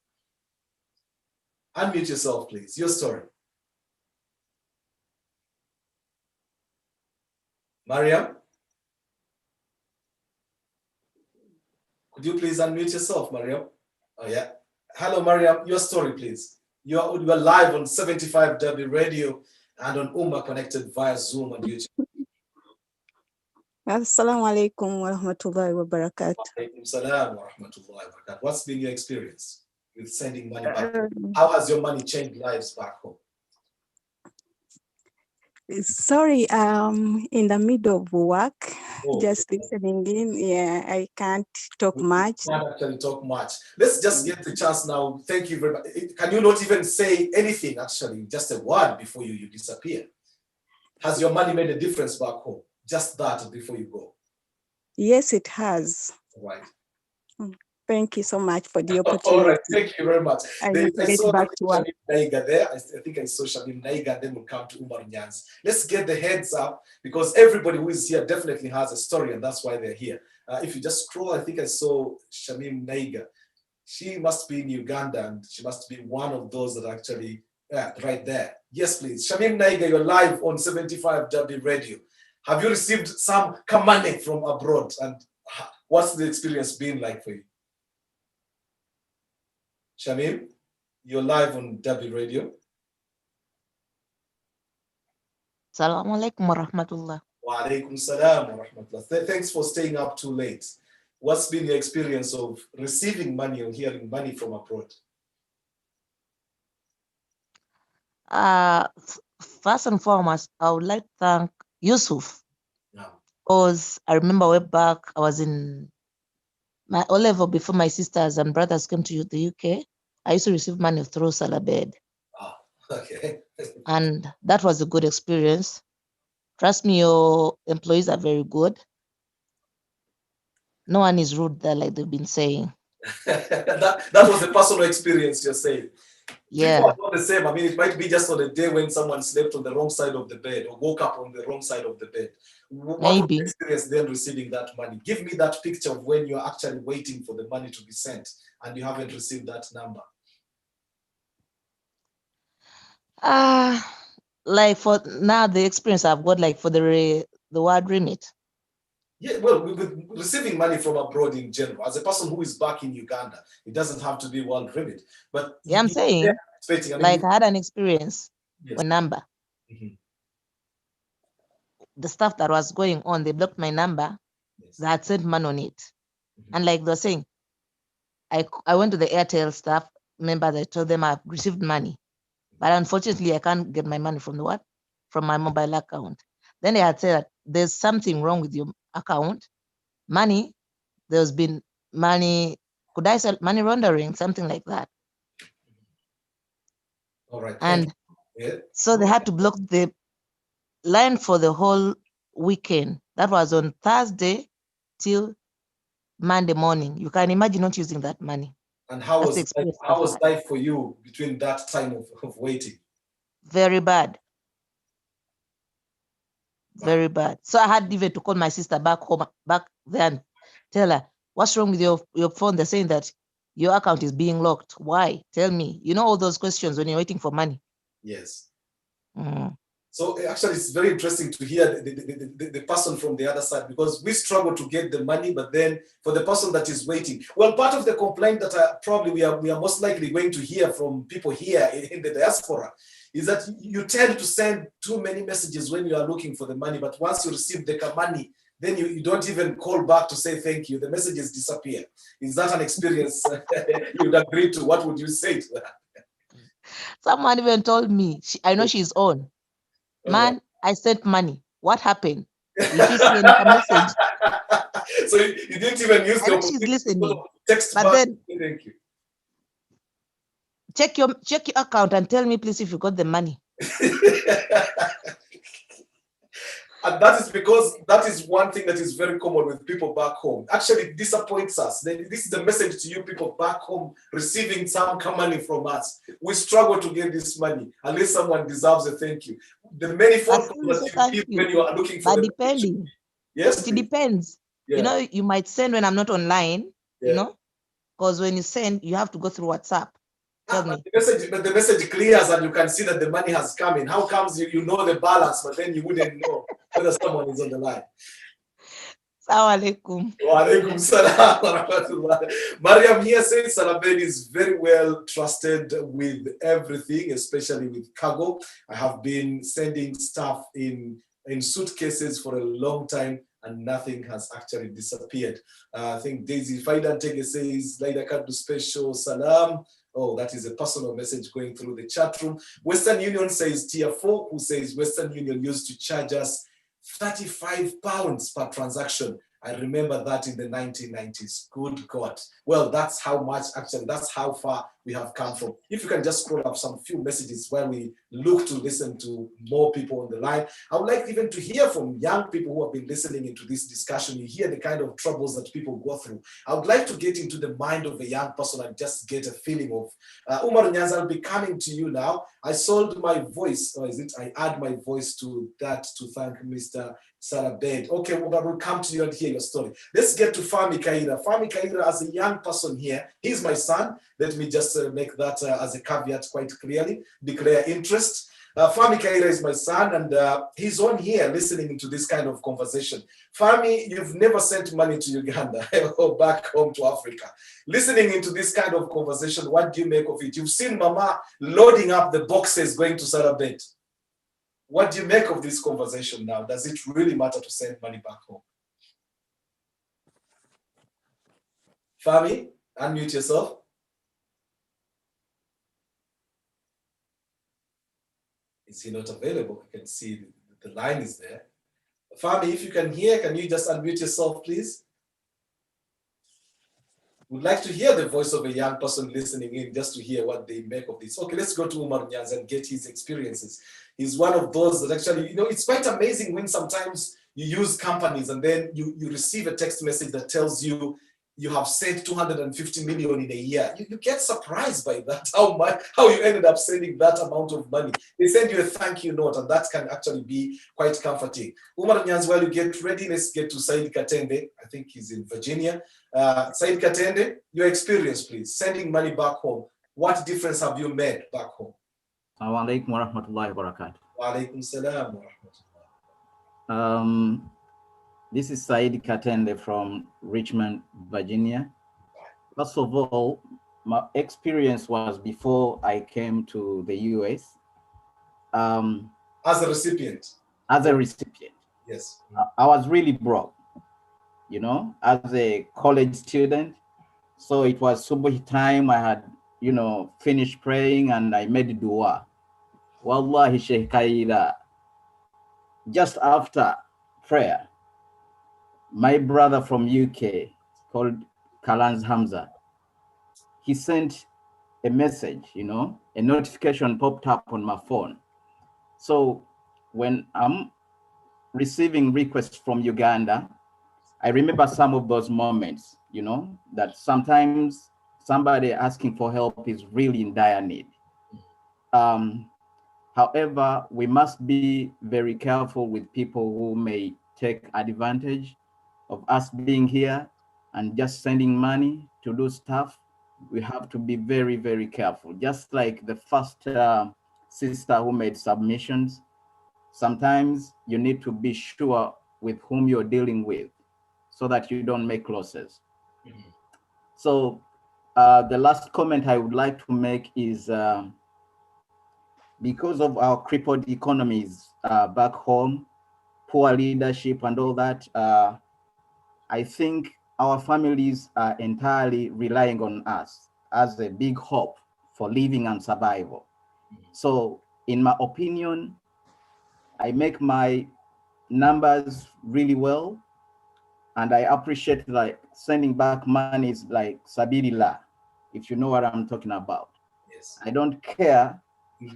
Unmute yourself, please. Your story. Mariam? Could you please unmute yourself, Mariam? Oh, yeah. Hello, Mariam. Your story, please. You are live on 75W Radio and on Umma connected via Zoom and YouTube. Assalamu alaikum wa rahmatullahi wa barakatuh. Alaikum salam wa rahmatullahi wa barakatuh. What's been your experience with sending money back home? How has your money changed lives back home? Sorry, in the middle of work, just listening in. Yeah, I can't talk much. Can't actually talk much. Let's just get the chance now. Thank you very much. Can you not even say anything, actually, just a word before you disappear? Has your money made a difference back home? Just that before you go. Yes, it has. Right. Thank you so much for the opportunity. All right, thank you very much. I I saw back to work. Shamim Naiga there. I think I saw Shamim Naiga, then we'll come to Umar Nyanzi. Let's get the heads up because everybody who is here definitely has a story and that's why they're here. If you just scroll, I think I saw Shamim Naiga. She must be in Uganda and she must be one of those that actually, right there. Yes, please. Shamim Naiga, you're live on 75W Radio. Have you received some money from abroad and what's the experience been like for you? Shamim, you're live on W Radio. Assalamu alaikum wa rahmatullah. Wa alaikum salam wa rahmatullah. Thanks for staying up too late. What's been your experience of receiving money or hearing money from abroad? First and foremost, I would like to thank Yusuf. Because I remember way back, I was in my O-level before my sisters and brothers came to the UK. I used to receive money through Salabed. Oh, okay. And that was a good experience. Trust me, your employees are very good. No one is rude there like they've been saying. that was a personal experience you're saying. Yeah. People are not the same. I mean, it might be just on a day when someone slept on the wrong side of the bed or woke up on the wrong side of the bed. What was the experience then receiving that money? Give me that picture of when you're actually waiting for the money to be sent and you haven't received that number. Like for now, the experience I've got, like for the word remit. Yeah, well, with receiving money from abroad in general, as a person who is back in Uganda, it doesn't have to be world remit. But yeah, I'm saying, I had an experience with number. Mm-hmm. The stuff that was going on, they blocked my number. Yes. They had sent money on it. Mm-hmm. And like they're saying, I went to the Airtel staff members, I told them I've received money. But unfortunately, I can't get my money from from my mobile account. Then they had said that there's something wrong with your account. There's been money, could I say money laundering, something like that. All right. And so they had to block the line for the whole weekend. That was on Thursday till Monday morning. You can imagine not using that money. And how was life for you between that time of waiting? Very bad. Very bad. So I had even to call my sister back there and tell her, what's wrong with your phone? They're saying that your account is being locked. Why? Tell me. You know all those questions when you're waiting for money. Yes. Mm. So actually, it's very interesting to hear the person from the other side, because we struggle to get the money, but then for the person that is waiting, well, part of the complaint that probably we are most likely going to hear from people here in the diaspora is that you tend to send too many messages when you are looking for the money, but once you receive the money, then you don't even call back to say thank you. The messages disappear. Is that an experience you would agree to? What would you say to that? Someone even told me, I know she's on. Man, I sent money. What happened? Did she see a message? So you didn't even use the she's listening. Text but back. Then thank you. Check your account and tell me, please, if you got the money. And that is because that is one thing that is very common with people back home. Actually, it disappoints us. This is the message to you people back home receiving some money from us. We struggle to get this money unless someone deserves a thank you. the many phone calls Kassim, so that you thank give you. when you are looking for But the depending, yes, it please. depends. Yeah. You know, you might send when I'm not online, Yeah. you know, because when you send, you have to go through WhatsApp. Tell me. But the message clears and you can see that the money has come in. How comes you know the balance, but then you wouldn't know whether someone is on the line? Assalamu alaikum. Wa alaikum salam wa rahmatullah. Mariam here says Salabed is very well trusted with everything, especially with cargo. I have been sending stuff in suitcases for a long time and nothing has actually disappeared. I think Daisy Faidantege says, Laida Kadu special salam. Oh, that is a personal message going through the chat room. Western Union says Tier 4, who says Western Union used to charge us £35 per transaction. I remember that in the 1990s. Good God. Well, that's how much, actually, that's how far we have come from. If you can just scroll up some few messages while we look to listen to more people on the line. I would like even to hear from young people who have been listening into this discussion. You hear the kind of troubles that people go through. I would like to get into the mind of a young person and just get a feeling of, Umar Nyanzi, I'll be coming to you now. I sold my voice, or is it I add my voice to that to thank Mr. Salabed. Okay, we'll come to you and hear your story. Let's get to Fami Kayira. Fami Kayira, as a young person here, he's my son. Let me just make that as a caveat quite clearly, declare interest. Fami Kayira is my son, and he's on here listening to this kind of conversation. Fami, you've never sent money to Uganda or back home to Africa. Listening into this kind of conversation, what do you make of it? You've seen Mama loading up the boxes going to Salabed. What do you make of this conversation now? Does it really matter to send money back home? Fami, unmute yourself. Is he not available? I can see the line is there. Fami, if you can hear, can you just unmute yourself, please? Would like to hear the voice of a young person listening in, just to hear what they make of this. Okay, let's go to Umar Nyanzi and get his experiences. He's one of those that actually, you know, it's quite amazing when sometimes you use companies and then you receive a text message that tells you you have sent 250 million in a year. You get surprised by that, how you ended up sending that amount of money. They send you a thank you note, and that can actually be quite comforting. Umar Nyanzi, while you get ready, let's get to Said Katende. I think he's in Virginia. Said Katende, your experience, please. Sending money back home. What difference have you made back home? Assalamu alaikum wa rahmatullahi wa barakatuh. Wa alaikum salam wa rahmatullah. This is Said Katende from Richmond, Virginia. First of all, my experience was before I came to the US. As a recipient? As a recipient. Yes. I was really broke, you know, as a college student. So it was Subuhi time. I had, you know, finished praying and I made dua. Wallahi Sheikh Kayira, just after prayer, my brother from UK called Kalans Hamza, he sent a message, you know, a notification popped up on my phone. So when I'm receiving requests from Uganda, I remember some of those moments, you know, that sometimes somebody asking for help is really in dire need. However, we must be very careful with people who may take advantage of us being here and just sending money to do stuff. We have to be very, very careful. Just like the first sister who made submissions, sometimes you need to be sure with whom you're dealing with so that you don't make losses. Mm-hmm. So the last comment I would like to make is because of our crippled economies back home, poor leadership and all that, I think our families are entirely relying on us as a big hope for living and survival. So in my opinion, I make my numbers really well, and I appreciate like sending back money is like sabilillah, if you know what I'm talking about. Yes. I don't care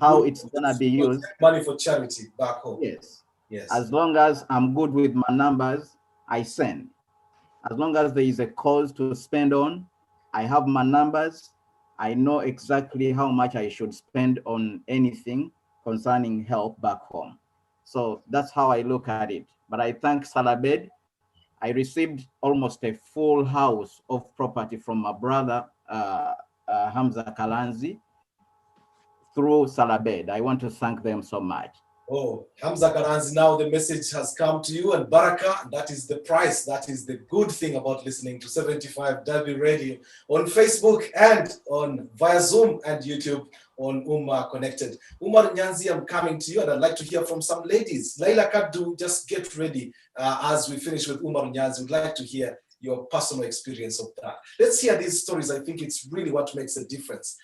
how it's gonna be used. Money for charity back home. Yes. Yes. As long as I'm good with my numbers, I send. As long as there is a cause to spend on, I have my numbers. I know exactly how much I should spend on anything, concerning help back home. So that's how I look at it. But I thank Salabed. I received almost a full house of property from my brother, Hamza Kalanzi, through Salabed. I want to thank them so much. Oh, Hamza Karanzi, now the message has come to you, and Baraka, that is the price. That is the good thing about listening to 75 W Radio on Facebook and on via Zoom and YouTube on Umma Connected. Umar Nyanzi, I'm coming to you, and I'd like to hear from some ladies. Laila Kaddu, just get ready as we finish with Umar Nyanzi. We'd like to hear your personal experience of that. Let's hear these stories. I think it's really what makes a difference.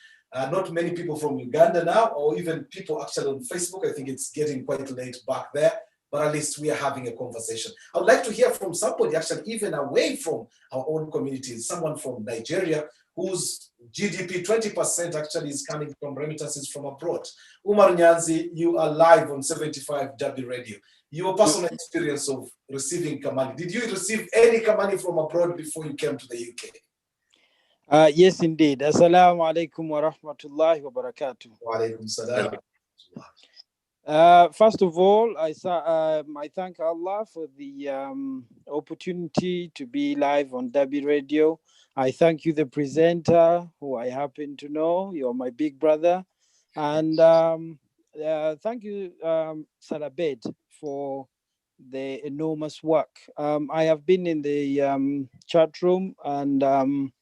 Not many people from Uganda now, or even people actually on Facebook. I think it's getting quite late back there, but at least we are having a conversation. I would like to hear from somebody actually even away from our own communities, someone from Nigeria whose GDP 20% actually is coming from remittances from abroad. Umar Nyanzi, you are live on 75 W Radio. Your personal experience of receiving Kamani. Did you receive any Kamani from abroad before you came to the UK? Yes, indeed. Assalamu alaikum wa rahmatullahi wa barakatuh. Wa alaikum salam. First of all, I thank Allah for the opportunity to be live on Dabi Radio. I thank you, the presenter, who I happen to know. You're my big brother. And thank you, Salabed, for the enormous work. I have been in the chat room, and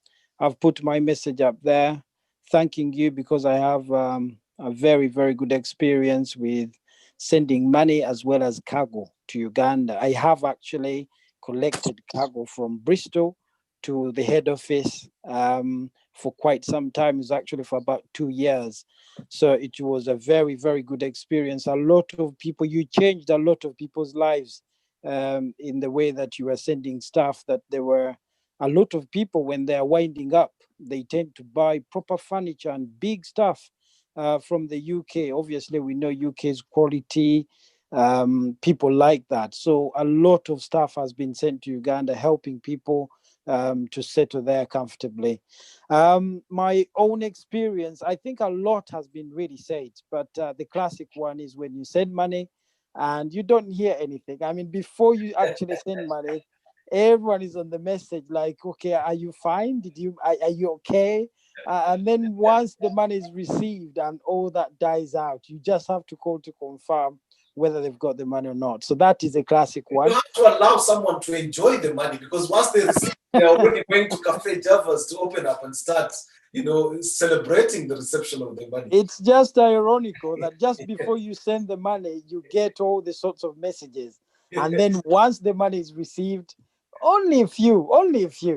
I've put my message up there, thanking you because I have a very, very good experience with sending money as well as cargo to Uganda. I have actually collected cargo from Bristol to the head office for quite some time. It's actually for about 2 years. So it was a very, very good experience. A lot of people, you changed a lot of people's lives in the way that you were sending stuff, that there were a lot of people, when they're winding up, they tend to buy proper furniture and big stuff from the UK. Obviously, we know UK's quality. People like that. So a lot of stuff has been sent to Uganda, helping people to settle there comfortably. My own experience, I think a lot has been really said, but the classic one is when you send money and you don't hear anything. I mean, before you actually send money, everyone is on the message like, okay, are you fine? Are you okay? And then once the money is received and all that dies out, you just have to call to confirm whether they've got the money or not. So that is a classic one. You have to allow someone to enjoy the money, because once they receive, they're already going to Cafe Javas to open up and start, celebrating the reception of the money. It's just ironical that just before you send the money, you get all the sorts of messages. And then once the money is received, only a few.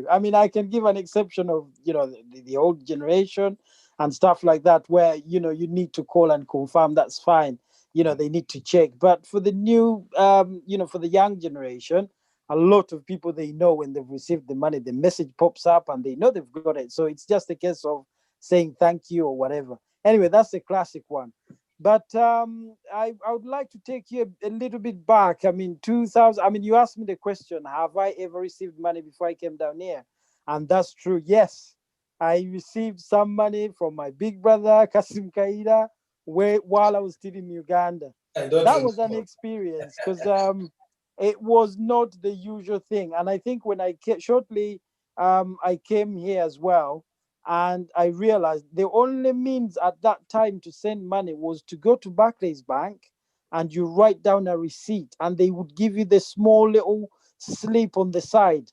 I mean, I can give an exception of, the old generation and stuff like that, where, you need to call and confirm. That's fine. They need to check. But for the new, for the young generation, a lot of people, they know when they've received the money, the message pops up and they know they've got it. So it's just a case of saying thank you or whatever. Anyway, that's a classic one. But I would like to take you a little bit back. I mean, 2000. I mean, you asked me the question: have I ever received money before I came down here? And that's true. Yes, I received some money from my big brother Kassim Kayira while I was still in Uganda. That was an experience because it was not the usual thing. And I think when I shortly I came here as well. And I realized the only means at that time to send money was to go to Barclays Bank and you write down a receipt and they would give you the small little slip on the side.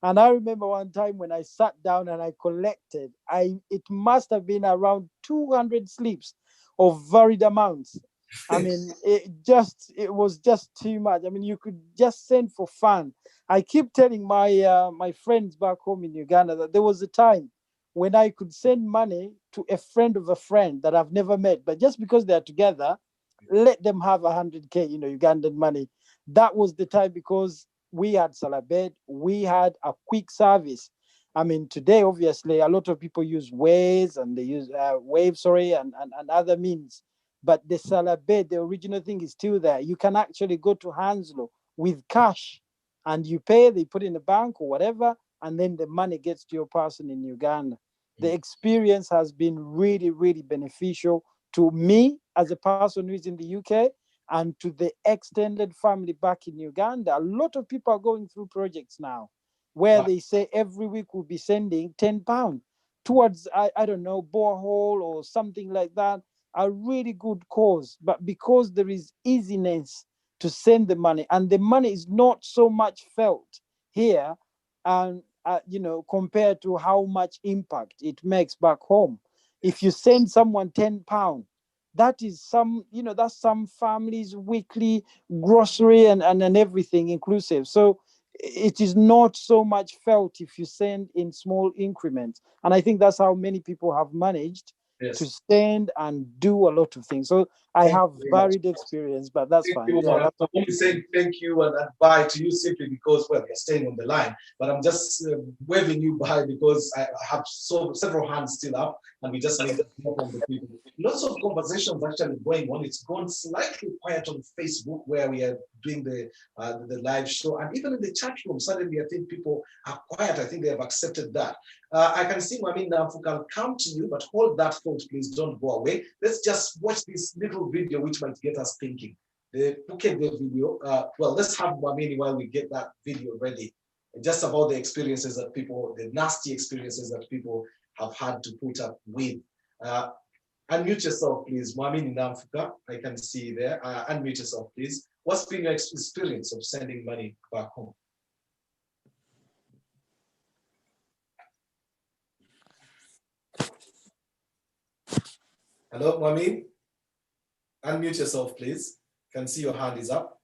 And I remember one time when I sat down and I collected, it must have been around 200 slips of varied amounts. I mean, it was just too much. I mean, you could just send for fun. I keep telling my friends back home in Uganda that there was a time when I could send money to a friend of a friend that I've never met, but just because they're together, let them have 100K, Ugandan money. That was the time, because we had Salabed, we had a quick service. I mean, today, obviously, a lot of people use Waze and they use and other means. But the Salabed, the original thing is still there. You can actually go to Hanslow with cash and you pay, they put in the bank or whatever, and then the money gets to your person in Uganda. The experience has been really, really beneficial to me as a person who is in the UK and to the extended family back in Uganda. A lot of people are going through projects now where they say every week we'll be sending £10 towards, I don't know, borehole or something like that, a really good cause. But because there is easiness to send the money, and the money is not so much felt here, and compared to how much impact it makes back home. If you send someone £10, that is that's some families' weekly grocery and everything inclusive. So it is not so much felt if you send in small increments. And I think that's how many people have managed to send and do a lot of things. So I have varied experience, but that's fine. I'm only saying thank you and bye to you simply because, well, you're staying on the line, but I'm just waving you bye because I have several hands still up and we just need to hear from the people. Lots of conversations actually going on. It's gone slightly quiet on Facebook where we are doing the live show, and even in the chat room, suddenly I think people are quiet. I think they have accepted that. I can see Mami Namfuka, I'll come to you, but hold that thought, please don't go away. Let's just watch this little video which might get us thinking. The video, well, let's have Mamini while we get that video ready. Just about the experiences that people, the nasty experiences that people have had to put up with. Unmute yourself, please. Mamini Namfuka, I can see you there. Unmute yourself, please. What's been your experience of sending money back home? Hello, Mami. Unmute yourself, please. Can see your hand is up.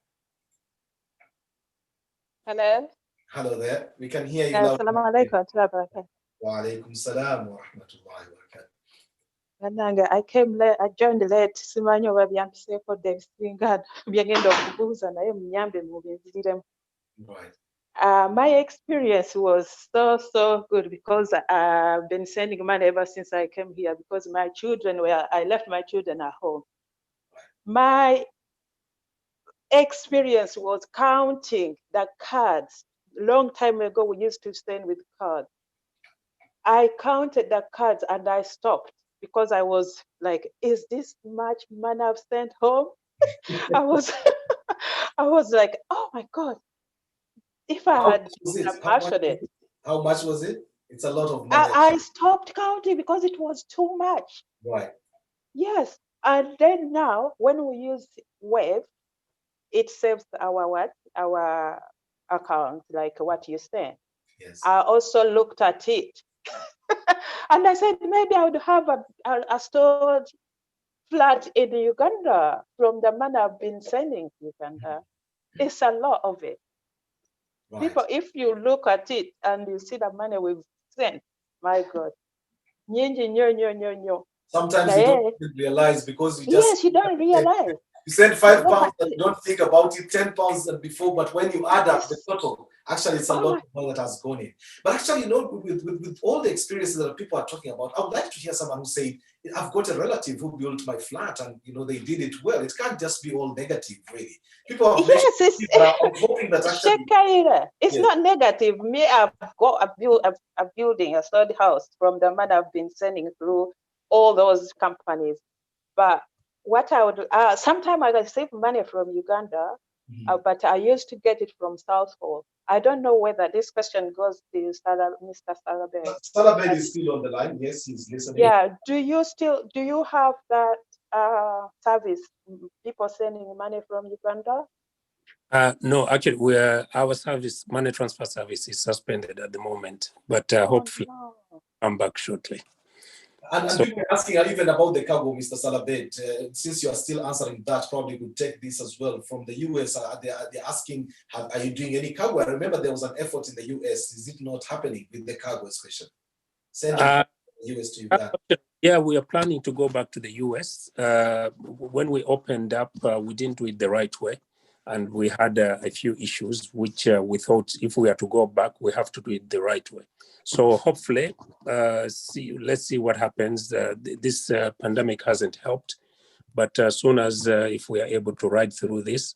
Hello. Hello there. We can hear you. Assalamu alaikum. Wa alaikum salam wa rahmatullahi wa barakatuh. I came late, I joined late. Simanyo babyampise devisinga byagenda okubuuza naye munyambe mubinziremu. Right. My experience was so good because I've been sending money ever since I came here because my children I left my children at home. My experience was counting the cards. Long time ago, we used to send with cards. I counted the cards and I stopped because I was like, is this much money I've sent home? I was like, oh my God. If I had passionate. How much was it? It's a lot of money. I stopped counting because it was too much. Right. Yes. And then now when we use Wave, it saves our account, like what you said. Yes. I also looked at it. And I said, maybe I would have a storage flat in Uganda from the money I've been sending to Uganda. It's a lot of it. Right. People, if you look at it and you see the money we've sent, my God. Sometimes you don't realize because you just... Yes, you don't realize. You send £5 and you don't think about it, £10 and before, but when you add up the total, actually it's a lot of money that has gone in. But actually, with all the experiences that people are talking about, I would like to hear someone who say, I've got a relative who built my flat and they did it well. It can't just be all negative, really. People have I'm hoping that actually... Kayira, it's not negative. Me, I've got a building, a sturdy house from the money I've been sending through all those companies. But what I would, sometimes I receive money from Uganda, but I used to get it from Southall. I don't know whether this question goes to Mr. Salabed. Salabed is still on the line. Yes, he's listening. Yeah. Do you have that service? People sending money from Uganda? No, actually, our service, money transfer service, is suspended at the moment, but hopefully come back shortly. And so, people are asking even about the cargo, Mr. Salabed. Since you are still answering that, probably could take this as well. From the US, they're asking, are you doing any cargo? I remember there was an effort in the US. Is it not happening with the cargo especially? Sending the US to Uganda. Yeah, we are planning to go back to the US. When we opened up, we didn't do it the right way. And we had a few issues, which we thought if we are to go back, we have to do it the right way. So hopefully, let's see what happens. This pandemic hasn't helped, but as soon as if we are able to ride through this,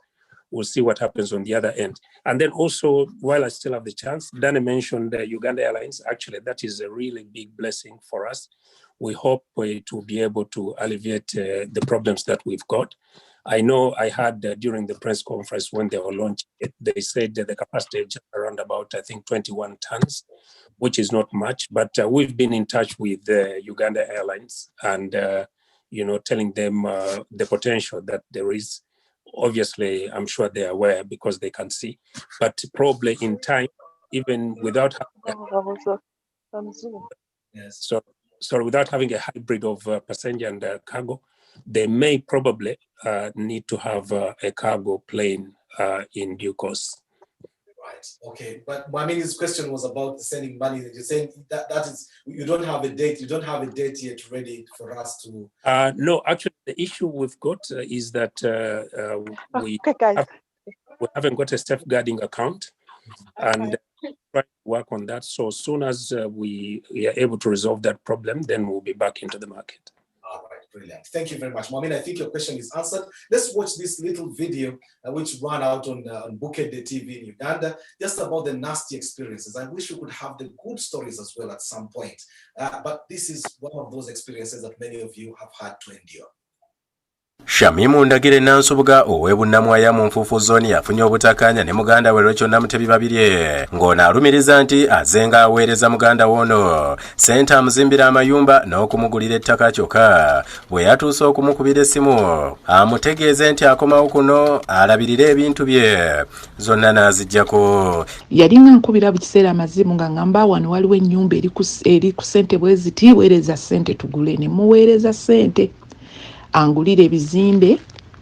we'll see what happens on the other end. And then also, while I still have the chance, Danny mentioned Uganda Airlines. Actually, that is a really big blessing for us. we hope to be able to alleviate the problems that we've got. I know I had during the press conference when they were launching it, they said that the capacity is around about, I think, 21 tons, which is not much, but we've been in touch with Uganda Airlines and, telling them the potential that there is. Obviously, I'm sure they're aware because they can see, but probably in time, even without without having a hybrid of passenger and cargo, they may probably need to have a cargo plane in due course. Right. Okay. But Mwamini's question was about sending money. You're saying that is, you don't have a date. You don't have a date yet ready for us to. No, actually, the issue we've got is that we haven't got a safeguarding account, and try to work on that. So as soon as we are able to resolve that problem, then we'll be back into the market. All right, brilliant. Thank you very much, Mwamini. I think your question is answered. Let's watch this little video which ran out on Bukedde TV in Uganda, just about the nasty experiences. I wish we could have the good stories as well at some point. But this is one of those experiences that many of you have had to endure. Shamimu Ndagire Nansubuga ow'ebunnamwaya mu Nfuufu Zone yafunye obutakkaanya ne muganda we Rachel Namutebi babirye ng'ono alumiriza nti azenga aweereza muganda wono ssente amuzimbira amayumba n'okumugulira ettaka kyokka bwe yatuuse okumukubira essimu amutegeeze nti akomawo kuno alabirire ebintu bye zonna n'aziggyako. Yalinga nkubira buli kiseera amazimu nga ngamba wano waliwo ennyumba eri ku ssente bwe ziti weereza ssente tugule, ne muweereza ssente angulira ebizimbe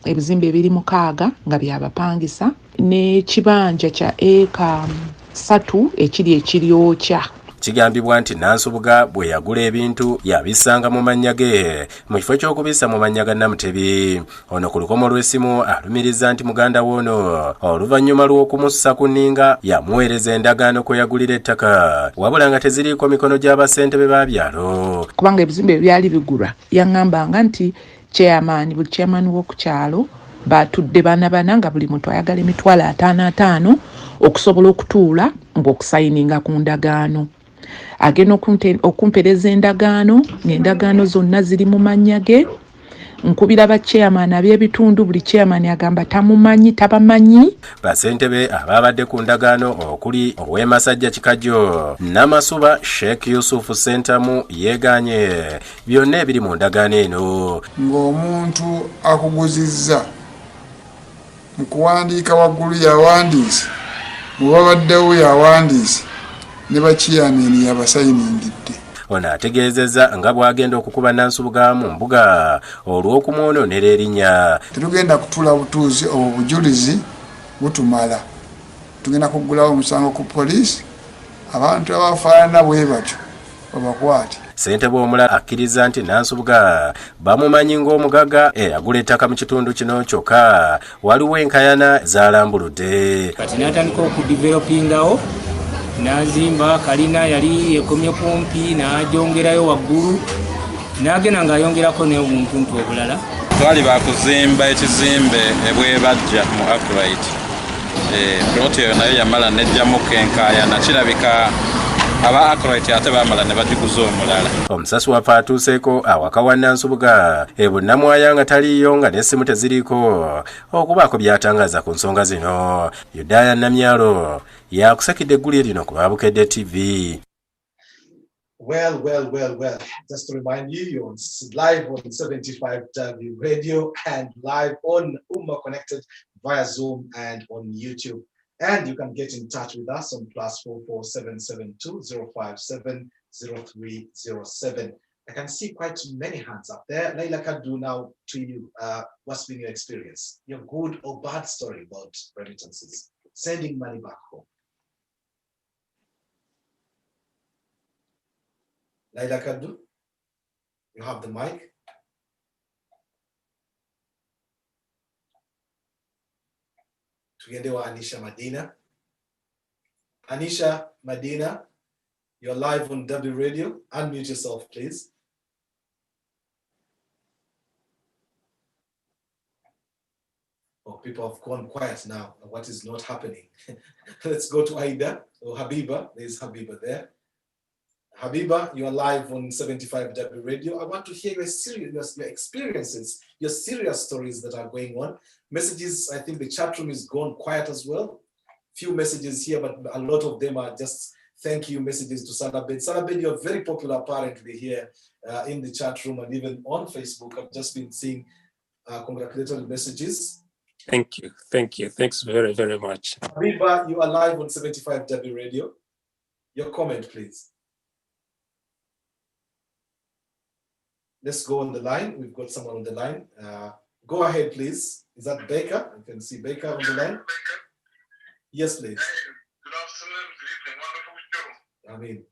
biri 6 nga byabapangisa n'ekibanja kya eka 3 ekiri ekiryokya. Kigambibwa nti Nansubuga bwe yagula ebintu yabisanga mu mannya ge mu kifo ky'okubissa mu mannya ga Namutebi. Ono ku lukomo lw'essimu alumiriza nti muganda w'ono oluvannyuma lw'okumussa ku nninga yamuweereza endagaano kwe yagulira ettaka wabula nga teziriiko mikono gy'abasentebe ba byalo. Kubanga ebizimbe byali bigulwa yaŋŋambanga nti buli chairman w'oku kyalo batudde bana nga buli muntu ayagala emitwalo 5 okusobola okutuula ng'okusayininga ku ndagaano. Agenda okumpereza endagaano, ng'endagaano zonna ziri mu mannya ge. Nkubira ba chairman ab'ebitundu, buli chairman agamba tabamanyi. Basentebe ababadde ku ndagaano okuli ow'Emasajja Kikajjo, Namasuba Sheikh Yusuf Sentamu yeeganye byonna ebiri mu ndagaano eno. Ng'omuntu akuguzizza mu kuwandiika waggulu yawandiise, mu babaddewo yawandiise, ne bakiyameni yabasayiningidde. Ono ategeezezza nga bw'agenda okukuba Nansubuga mu mbuga olw'okumwononera erinnya. Tetugenda kutuula butuuzi obwo bujulizi butumala. Tugenda kuggulawo omusango ku poliisi, abantu abafaanana bwe batyo babakwate. Ssentebe omulala akkiriza nti Nansubuga bamumanyi ng'omugagga eyagula ettaka mu kitundu kino kyokka waliwo enkayana zaalambuludde. Kati n'atandika okudivelopingawo n'azimba kalina yali ekomye kumpi n'agyongerayo waggulu n'agenda ng'ayongerako n'obuntuntu obulala. Twali bakuzimba ekizimbe ebwebajja mu Akurite. Ploti eyo nayo yamala nejjamuko enkayana kirabika aba Akurite ate bamala ne bagikuza omulala. Omusasi waffe atuuseeko awaka wa Nansubuga ebunnamwaya nga taliyo nga n'essimu teziriiko okubaako by'atangaza ku nsonga zino. Yudaya Namyalo yakusakidde eggulire lino ku Bukedde TV. Well. Just to remind you, you're live on 75W Radio and live on Umma Connected via Zoom and on YouTube. And you can get in touch with us on +44 772 057 0307. I can see quite many hands up there. Laila Kadu, now to you. What's been your experience? Your good or bad story about remittances, sending money back home? Laila Kadu, you have the mic. Tugendewa Anisha Madina. Anisha Madina, you're live on W Radio. Unmute yourself, please. Oh, people have gone quiet now. What is not happening? Let's go to Aida or Habiba. There's Habiba there. Habiba, you are live on 75W Radio. I want to hear your experiences, your serious stories that are going on. Messages, I think the chat room is gone quiet as well. Few messages here, but a lot of them are just thank you messages to Salabed. Salabed, you're very popular apparently here in the chat room and even on Facebook. I've just been seeing congratulatory messages. Thank you. Thank you. Thanks very, very much. Habiba, you are live on 75W Radio. Your comment, please. Let's go on the line. We've got someone on the line. Go ahead, please. Is that Baker? I can see Baker on the line. Yes, please. Hey, good afternoon, good evening, wonderful show. I mean,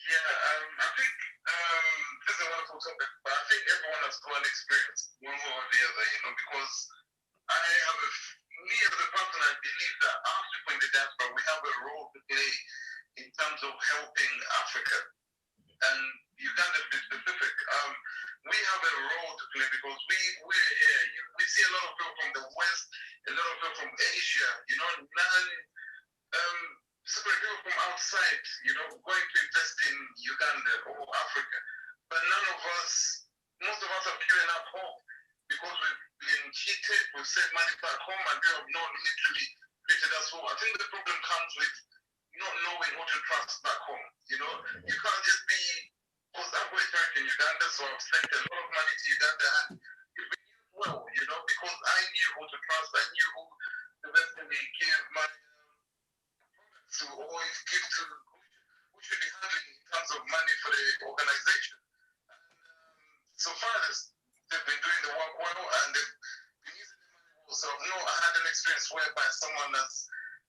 Yeah, I think this is a wonderful topic, but I think everyone has got an experience, one way or the other, because me as a person, I believe that our people in the diaspora, we have a role to play in terms of helping Africa. And Uganda to be specific, we have a role to play because we're here. We see a lot of people from the West, a lot of people from Asia, separate people from outside, going to invest in Uganda or Africa. But most of us are queuing up home because we've been cheated, we've sent money back home, and they have not literally treated us well. I think the problem comes with not knowing who to trust back home. You can't just be, because I've worked in Uganda, so I've sent a lot of money to Uganda, and it's been used well, because I knew who to trust, I knew who to basically give my products to, or give to, who should be handling in terms of money for the organization. And so far, they've been doing the work well, and they've been using the money well. So no, I had an experience whereby someone has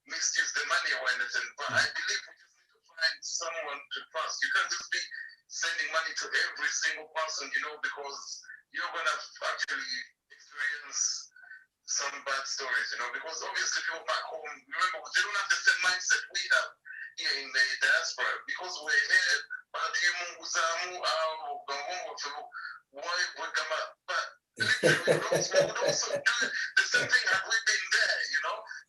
misused the money or anything, but I believe we just need to find someone to trust. You can't just be sending money to every single person, because you're going to actually experience some bad stories, because obviously people back home, remember, they don't have the same mindset we have here in the diaspora, because we're here, but literally we would also do the same thing had we been there,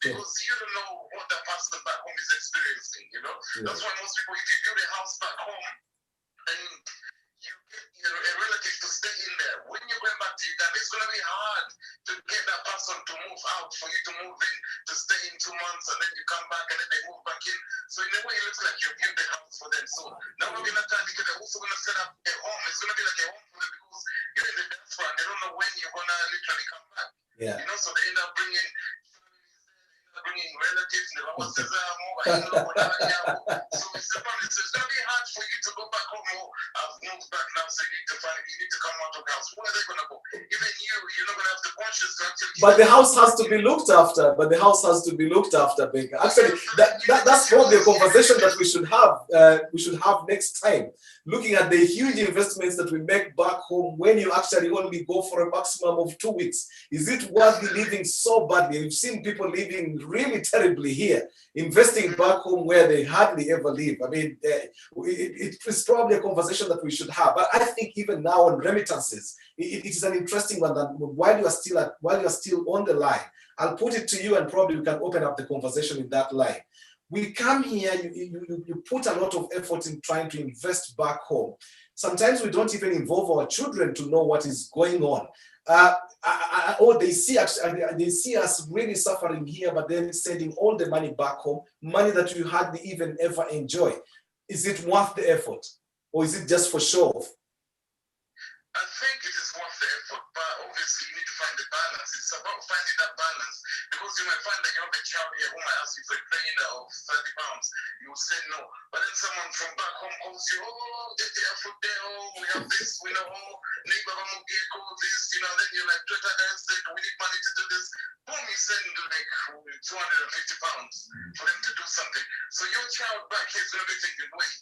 because you don't know what the person back home is experiencing, That's why most people, if you build a house back home, and you get a relative to stay in there, when you're going back to Uganda, it's going to be hard to get that person to move out, for you to move in, to stay in 2 months, and then you come back, and then they move back in. So in a way, it looks like you've built a house for them. So now we're going to try to get, they're also going to set up a home. It's going to be like a home for them, because you're in the diaspora, and they don't know when you're going to literally come back. Yeah. So they end up bringing relatives, so it's the problem. So it's going to be hard for you to go back home. I've moved back now, so you need to come out of the house. Where are they going to go? Even you're not going to have the conscience to actually. but the house has to be looked after. Baker. Actually, that's probably a conversation that we should have. We should have next time. Looking at the huge investments that we make back home, when you actually only go for a maximum of 2 weeks, is it worth living so badly? We've seen people living really terribly here, investing back home where they hardly ever live. I mean, it's probably a conversation that we should have. But I think even now on remittances, it is an interesting one. That while you are still on the line, I'll put it to you, and probably we can open up the conversation in that line. We come here, you put a lot of effort in trying to invest back home. Sometimes we don't even involve our children to know what is going on. Or they see us really suffering here, but then sending all the money back home, money that you hardly even ever enjoy. Is it worth the effort, or is it just for show off? I think it is worth the effort, but obviously you need to find the balance. It's about finding that balance, because you might find that you have a child here who might ask you for a trainer of 30 pounds. You will say no, but then someone from back home calls you, they have food there, we have this, neighbor this, then you're like, Twitter guys said we need money to do this. Boom, you send like 250 pounds for them to do something. So your child back here is going to be thinking, wait,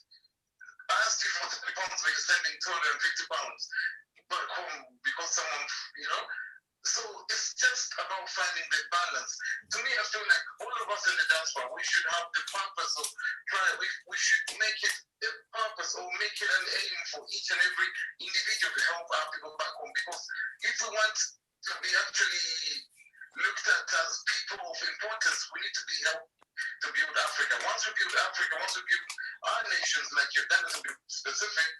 I asked you for 30 pounds, but you're sending 250 pounds back home because someone, So it's just about finding the balance. To me, I feel like all of us in the diaspora, we should have the purpose of we should make it a purpose, or make it an aim for each and every individual to help our people back home. Because if we want to be actually looked at as people of importance, we need to be helped to build Africa. Once we build Africa, once we build our nations, like Uganda to be specific,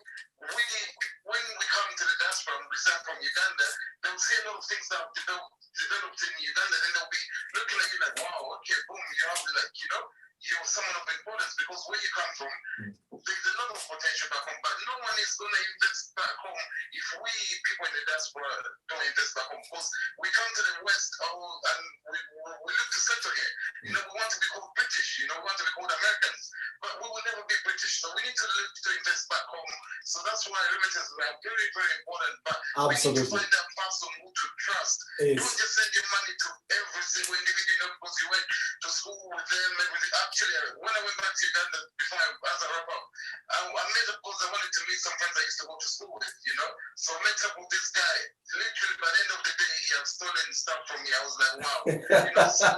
when we come to the diaspora and we send from Uganda, they'll see a lot of things that have developed in Uganda, then they'll be looking at you like, wow, okay, boom, you have like, you're someone of importance, because where you come from, there's a lot of potential back home, but no one is going to invest back home if we people in the diaspora don't invest back home, because we come to the West and we look to settle here. We want to be called British, we want to be called Americans, but we will never be British, so we need to look to invest back home. So that's why remittances are very, very important, but we need to find that person who to trust. Don't just send your money to every single individual, because you went to school with them, everything. Actually, when I went back to Uganda, before as a wrap up, I met up because I wanted to meet some friends I used to go to school with, So I met up with this guy. Literally, by the end of the day, he had stolen stuff from me. I was like, wow. So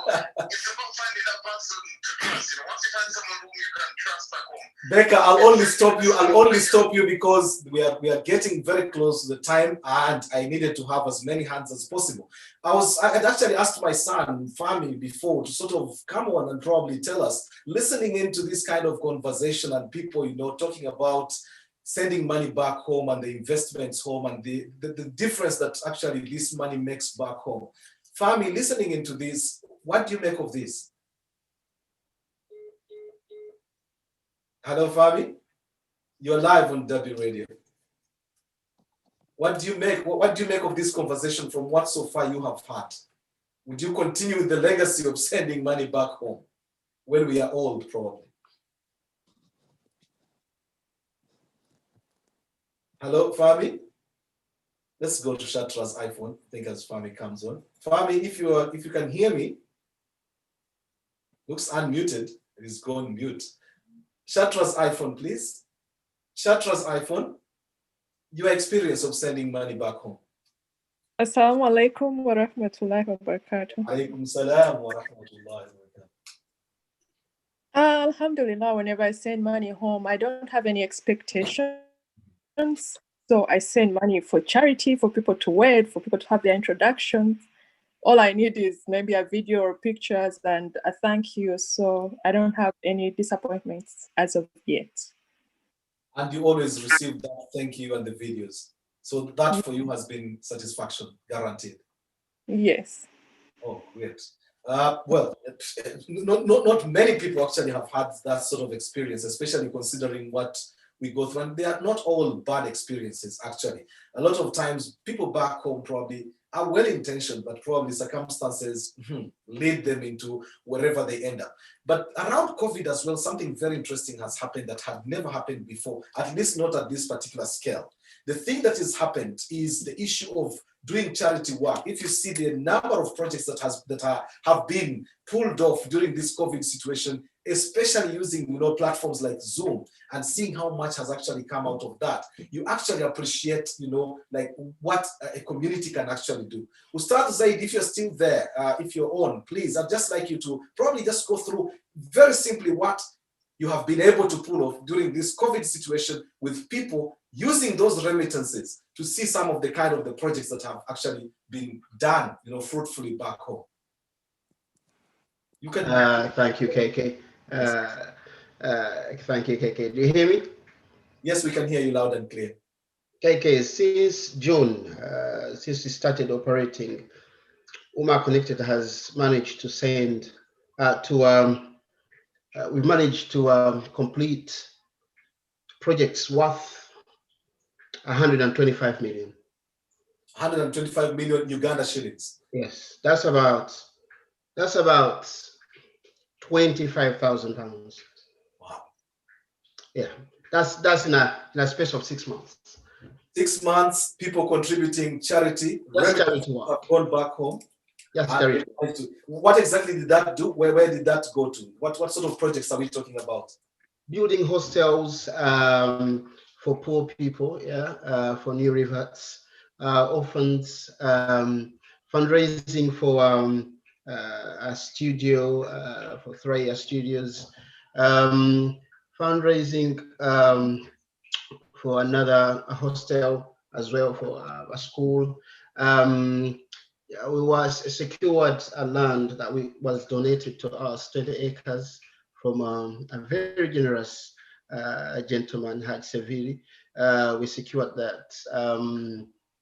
it's about finding that person to trust. Once you find someone whom you can trust back home. Becca, I'll only stop you because we are getting very close to the time, and I needed to have as many hands as possible. I had actually asked my son, Fami, before to sort of come on and probably tell us, listening into this kind of conversation and people, talking about sending money back home and the investments home and the difference that actually this money makes back home. Fami, listening into this, what do you make of this? Hello, Fami? You're live on W Radio. What do you make of this conversation from what so far you have had? Would you continue with the legacy of sending money back home when we are old, probably? Hello, Fami? Let's go to Shatra's iPhone. I think as Fami comes on. Fami, if you can hear me, looks unmuted. It is gone mute. Shatra's iPhone, please. Shatra's iPhone. Your experience of sending money back home. Assalamu alaikum wa rahmatullahi wa barakatuh. Alaikum salam wa rahmatullahi wa barakatuh. Alhamdulillah, whenever I send money home, I don't have any expectations. So I send money for charity, for people to wait, for people to have their introductions. All I need is maybe a video or pictures and a thank you. So I don't have any disappointments as of yet. And you always receive that thank you and the videos. So that for you has been satisfaction, guaranteed. Yes. Oh, great. Well, not many people actually have had that sort of experience, especially considering what we go through. And they are not all bad experiences, actually. A lot of times, people back home probably are well-intentioned, but probably circumstances lead them into wherever they end up. But around COVID as well, something very interesting has happened that had never happened before, at least not at this particular scale. The thing that has happened is the issue of doing charity work. If you see the number of projects that have been pulled off during this COVID situation, especially using platforms like Zoom, and seeing how much has actually come out of that, you actually appreciate like what a community can actually do. Ustad Zaid, if you're still there, if you're on, please, I'd just like you to probably just go through very simply what you have been able to pull off during this COVID situation with people using those remittances to see some of the kind of the projects that have actually been done, fruitfully back home. You can. Thank you, KK. Thank you, KK. Do you hear me? Yes, we can hear you loud and clear. KK, since June, since we started operating, Umma Connected has managed to send we've managed to complete projects worth 125 million. 125 million Uganda shillings. Yes, that's about 25,000 pounds. Wow. Yeah, that's in a space of 6 months. 6 months, people contributing charity. Just charity work. Gone back home. Yes, charity. What exactly did that do? Where did that go to? What sort of projects are we talking about? Building hostels for poor people, for new reverts, orphans, fundraising for a studio, for 3 studios, fundraising for another hostel as well, for a school. We secured a land that was donated to us, 20 acres, from a very generous gentleman had Seville. We secured that.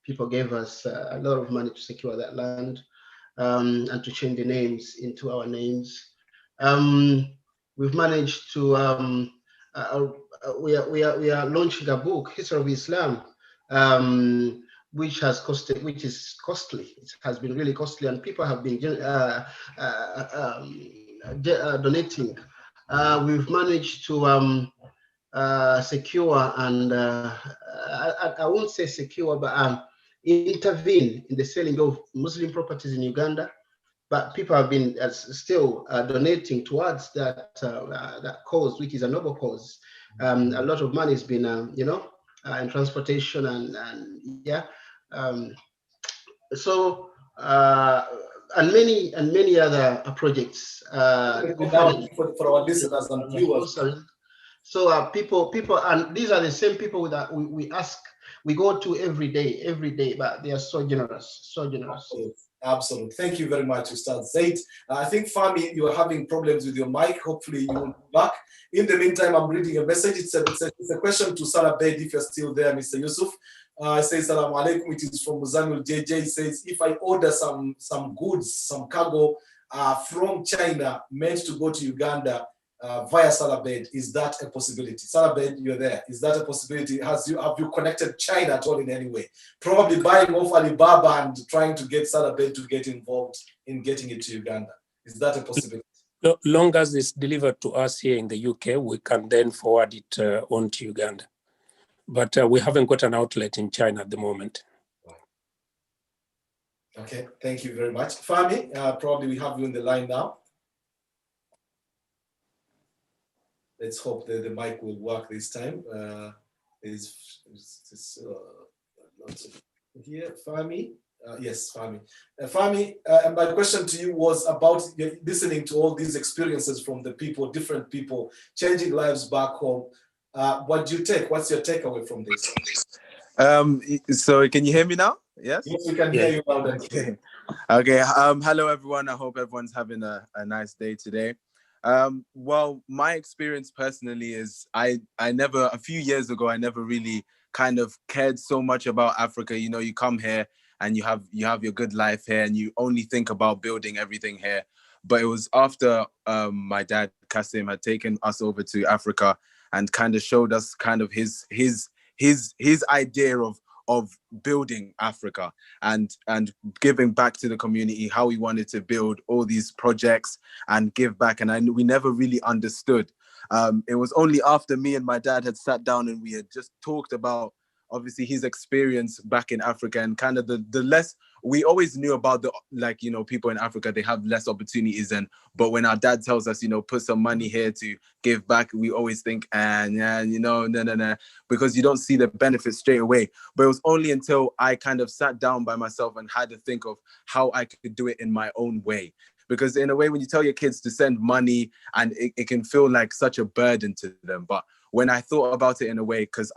People gave us a lot of money to secure that land and to change the names into our names. We've managed to, we are launching a book, History of Islam, which is costly. It has been really costly, and people have been donating. We've managed to secure and I won't say secure, but intervene in the selling of Muslim properties in Uganda. But people have been still donating towards that that cause, which is a noble cause. A lot of money has been, in transportation and yeah. And many other projects. For our listeners and viewers. So people, and these are the same people that we ask, we go to every day, but they are so generous, so generous. Absolutely. Thank you very much, Ustad Zaid. I think, Fami, you are having problems with your mic. Hopefully you will be back. In the meantime, I'm reading a message. It's a question to Salah Bed, if you're still there, Mr. Yusuf. It says, Salaam alaikum. It is from Muzamil JJ. It says, if I order some goods, some cargo from China meant to go to Uganda via Salah Bed, is that a possibility? Salah Bed, you're there. Is that a possibility? Have you connected China at all in any way? Probably buying off Alibaba and trying to get Salah Bed to get involved in getting it to Uganda. Is that a possibility? Long as it's delivered to us here in the UK, we can then forward it on to Uganda. But we haven't got an outlet in China at the moment. Okay, thank you very much. Fami, probably we have you on the line now. Let's hope that the mic will work this time. Lots of here, Fami. Yes, Fami. Fami, my question to you was about listening to all these experiences from the people, different people, changing lives back home. What do you take? What's your takeaway from this? So can you hear me now? Yes? Yes, we can hear you loud and clear. Okay. Hello, everyone. I hope everyone's having a nice day today. Well, my experience personally is a few years ago, I never really kind of cared so much about Africa. You know, you come here and you have your good life here and you only think about building everything here. But it was after my dad, Kassim, had taken us over to Africa and kind of showed us kind of his idea of building Africa and giving back to the community, how he wanted to build all these projects and give back. And we never really understood. It was only after me and my dad had sat down and we had just talked about obviously his experience back in Africa and kind of the less we always knew about people in Africa, they have less opportunities. But when our dad tells us, put some money here to give back, we always think, no, because you don't see the benefits straight away. But it was only until I kind of sat down by myself and had to think of how I could do it in my own way. Because in a way, when you tell your kids to send money and it can feel like such a burden to them. But when I thought about it in a way, because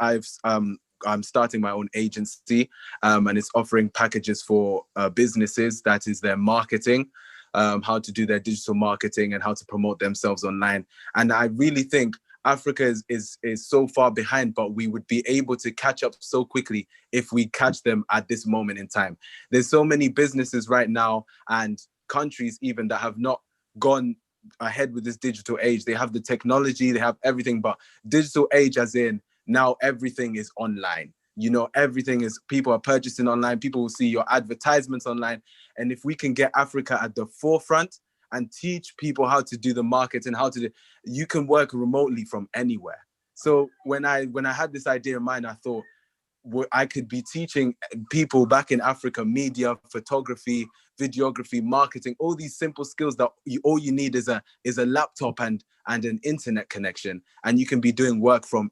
I'm starting my own agency and it's offering packages for businesses, that is their marketing, how to do their digital marketing and how to promote themselves online. And I really think Africa is so far behind, but we would be able to catch up so quickly if we catch them at this moment in time. There's so many businesses right now and countries even that have not gone ahead with this digital age. They have the technology, they have everything, but digital age as in now everything is online. Everything is, people are purchasing online, people will see your advertisements online. And if we can get Africa at the forefront and teach people how to do the marketing, you can work remotely from anywhere. So when I had this idea in mind, I thought I could be teaching people back in Africa, media, photography, videography, marketing, all these simple skills that all you need is a laptop and an internet connection. And you can be doing work from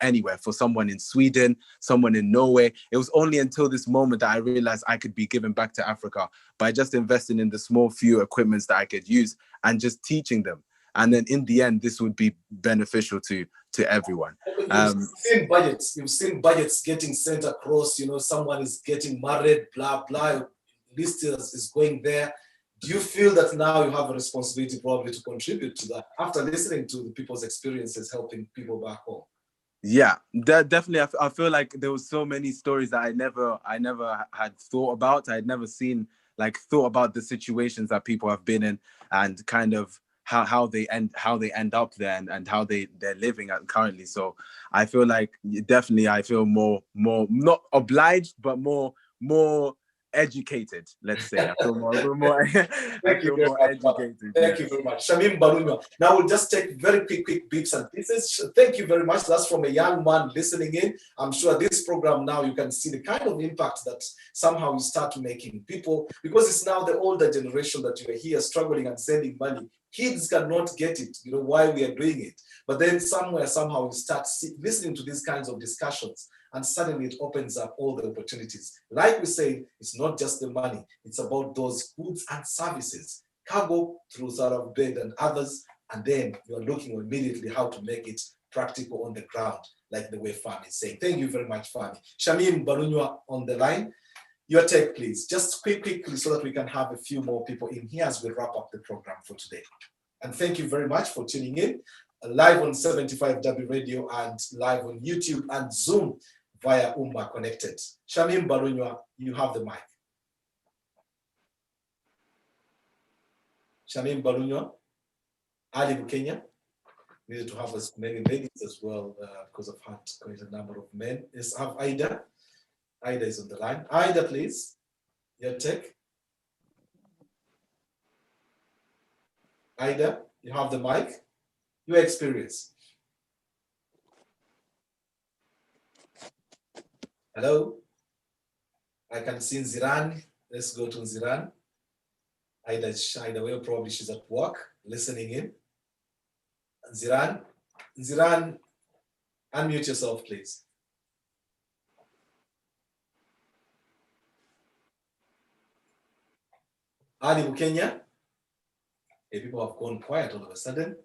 anywhere, for someone in Sweden, someone in Norway. It was only until this moment that I realized I could be giving back to Africa by just investing in the small few equipments that I could use and just teaching them. And then in the end, this would be beneficial to everyone. You've seen budgets getting sent across, someone is getting married, blah, blah, list is going there. Do you feel that now you have a responsibility probably to contribute to that after listening to the people's experiences helping people back home? Yeah, definitely. I feel like there was so many stories that I never had thought about. I had never seen, like, thought about the situations that people have been in and kind of how they end up there and how they're living at currently. So I feel like definitely I feel more not obliged, but more educated, let's say. I feel more educated. Thank you very much. Shamim Barunywa. Now we'll just take very quick bits and pieces. Thank you very much. That's from a young man listening in. I'm sure this program now you can see the kind of impact that somehow you start making people, because it's now the older generation that you are here struggling and sending money. Kids cannot get it, you know, why we are doing it. But then somehow you start listening to these kinds of discussions, and suddenly it opens up all the opportunities. Like we say, it's not just the money, it's about those goods and services. Cargo through Sarabed and others, and then you're looking immediately how to make it practical on the ground, like the way Fami is saying. Thank you very much, Fami. Shamim Barunywa on the line. Your take, please. Just quickly, so that we can have a few more people in here as we wrap up the program for today. And thank you very much for tuning in. Live on 75W Radio and live on YouTube and Zoom via Umma Connected. Shamim Barunywa, you have the mic. Shamim Barunywa, Ali Bukenya, needed to have as many ladies as well because I've had quite a number of men. Let's have Aida. Aida is on the line. Aida, please, your take. Aida, you have the mic. Your experience. Hello? I can see Ziran. Let's go to Ziran. Aida is shy away, probably she's at work, listening in. Ziran, unmute yourself, please. Ali Bukenya. Hey, people have gone quiet all of a sudden.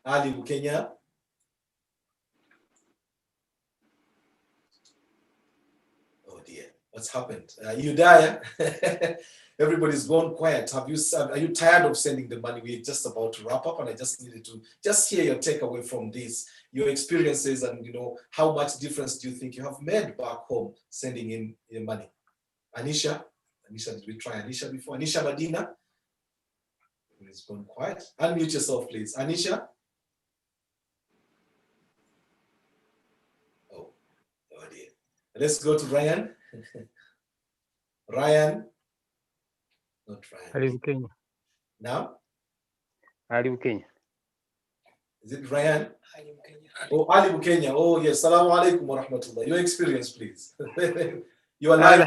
Ali Bukenya. Oh dear, what's happened? You die. Everybody's gone quiet. Are you tired of sending the money? We're just about to wrap up, and I just needed to just hear your takeaway from this, your experiences, and you know how much difference do you think you have made back home sending in your money? Anisha, did we try Anisha before? Anisha Madina. Everybody's gone quiet. Unmute yourself, please. Anisha. Oh dear. Let's go to Ryan. Ryan. Not Ryan. Ali Bukenya. Now? Ali Bukenya. Is it Ryan? Oh, Ali Bukenya. Oh, yes. Assalamu alaikum wa rahmatullah. Your experience, please. You are live.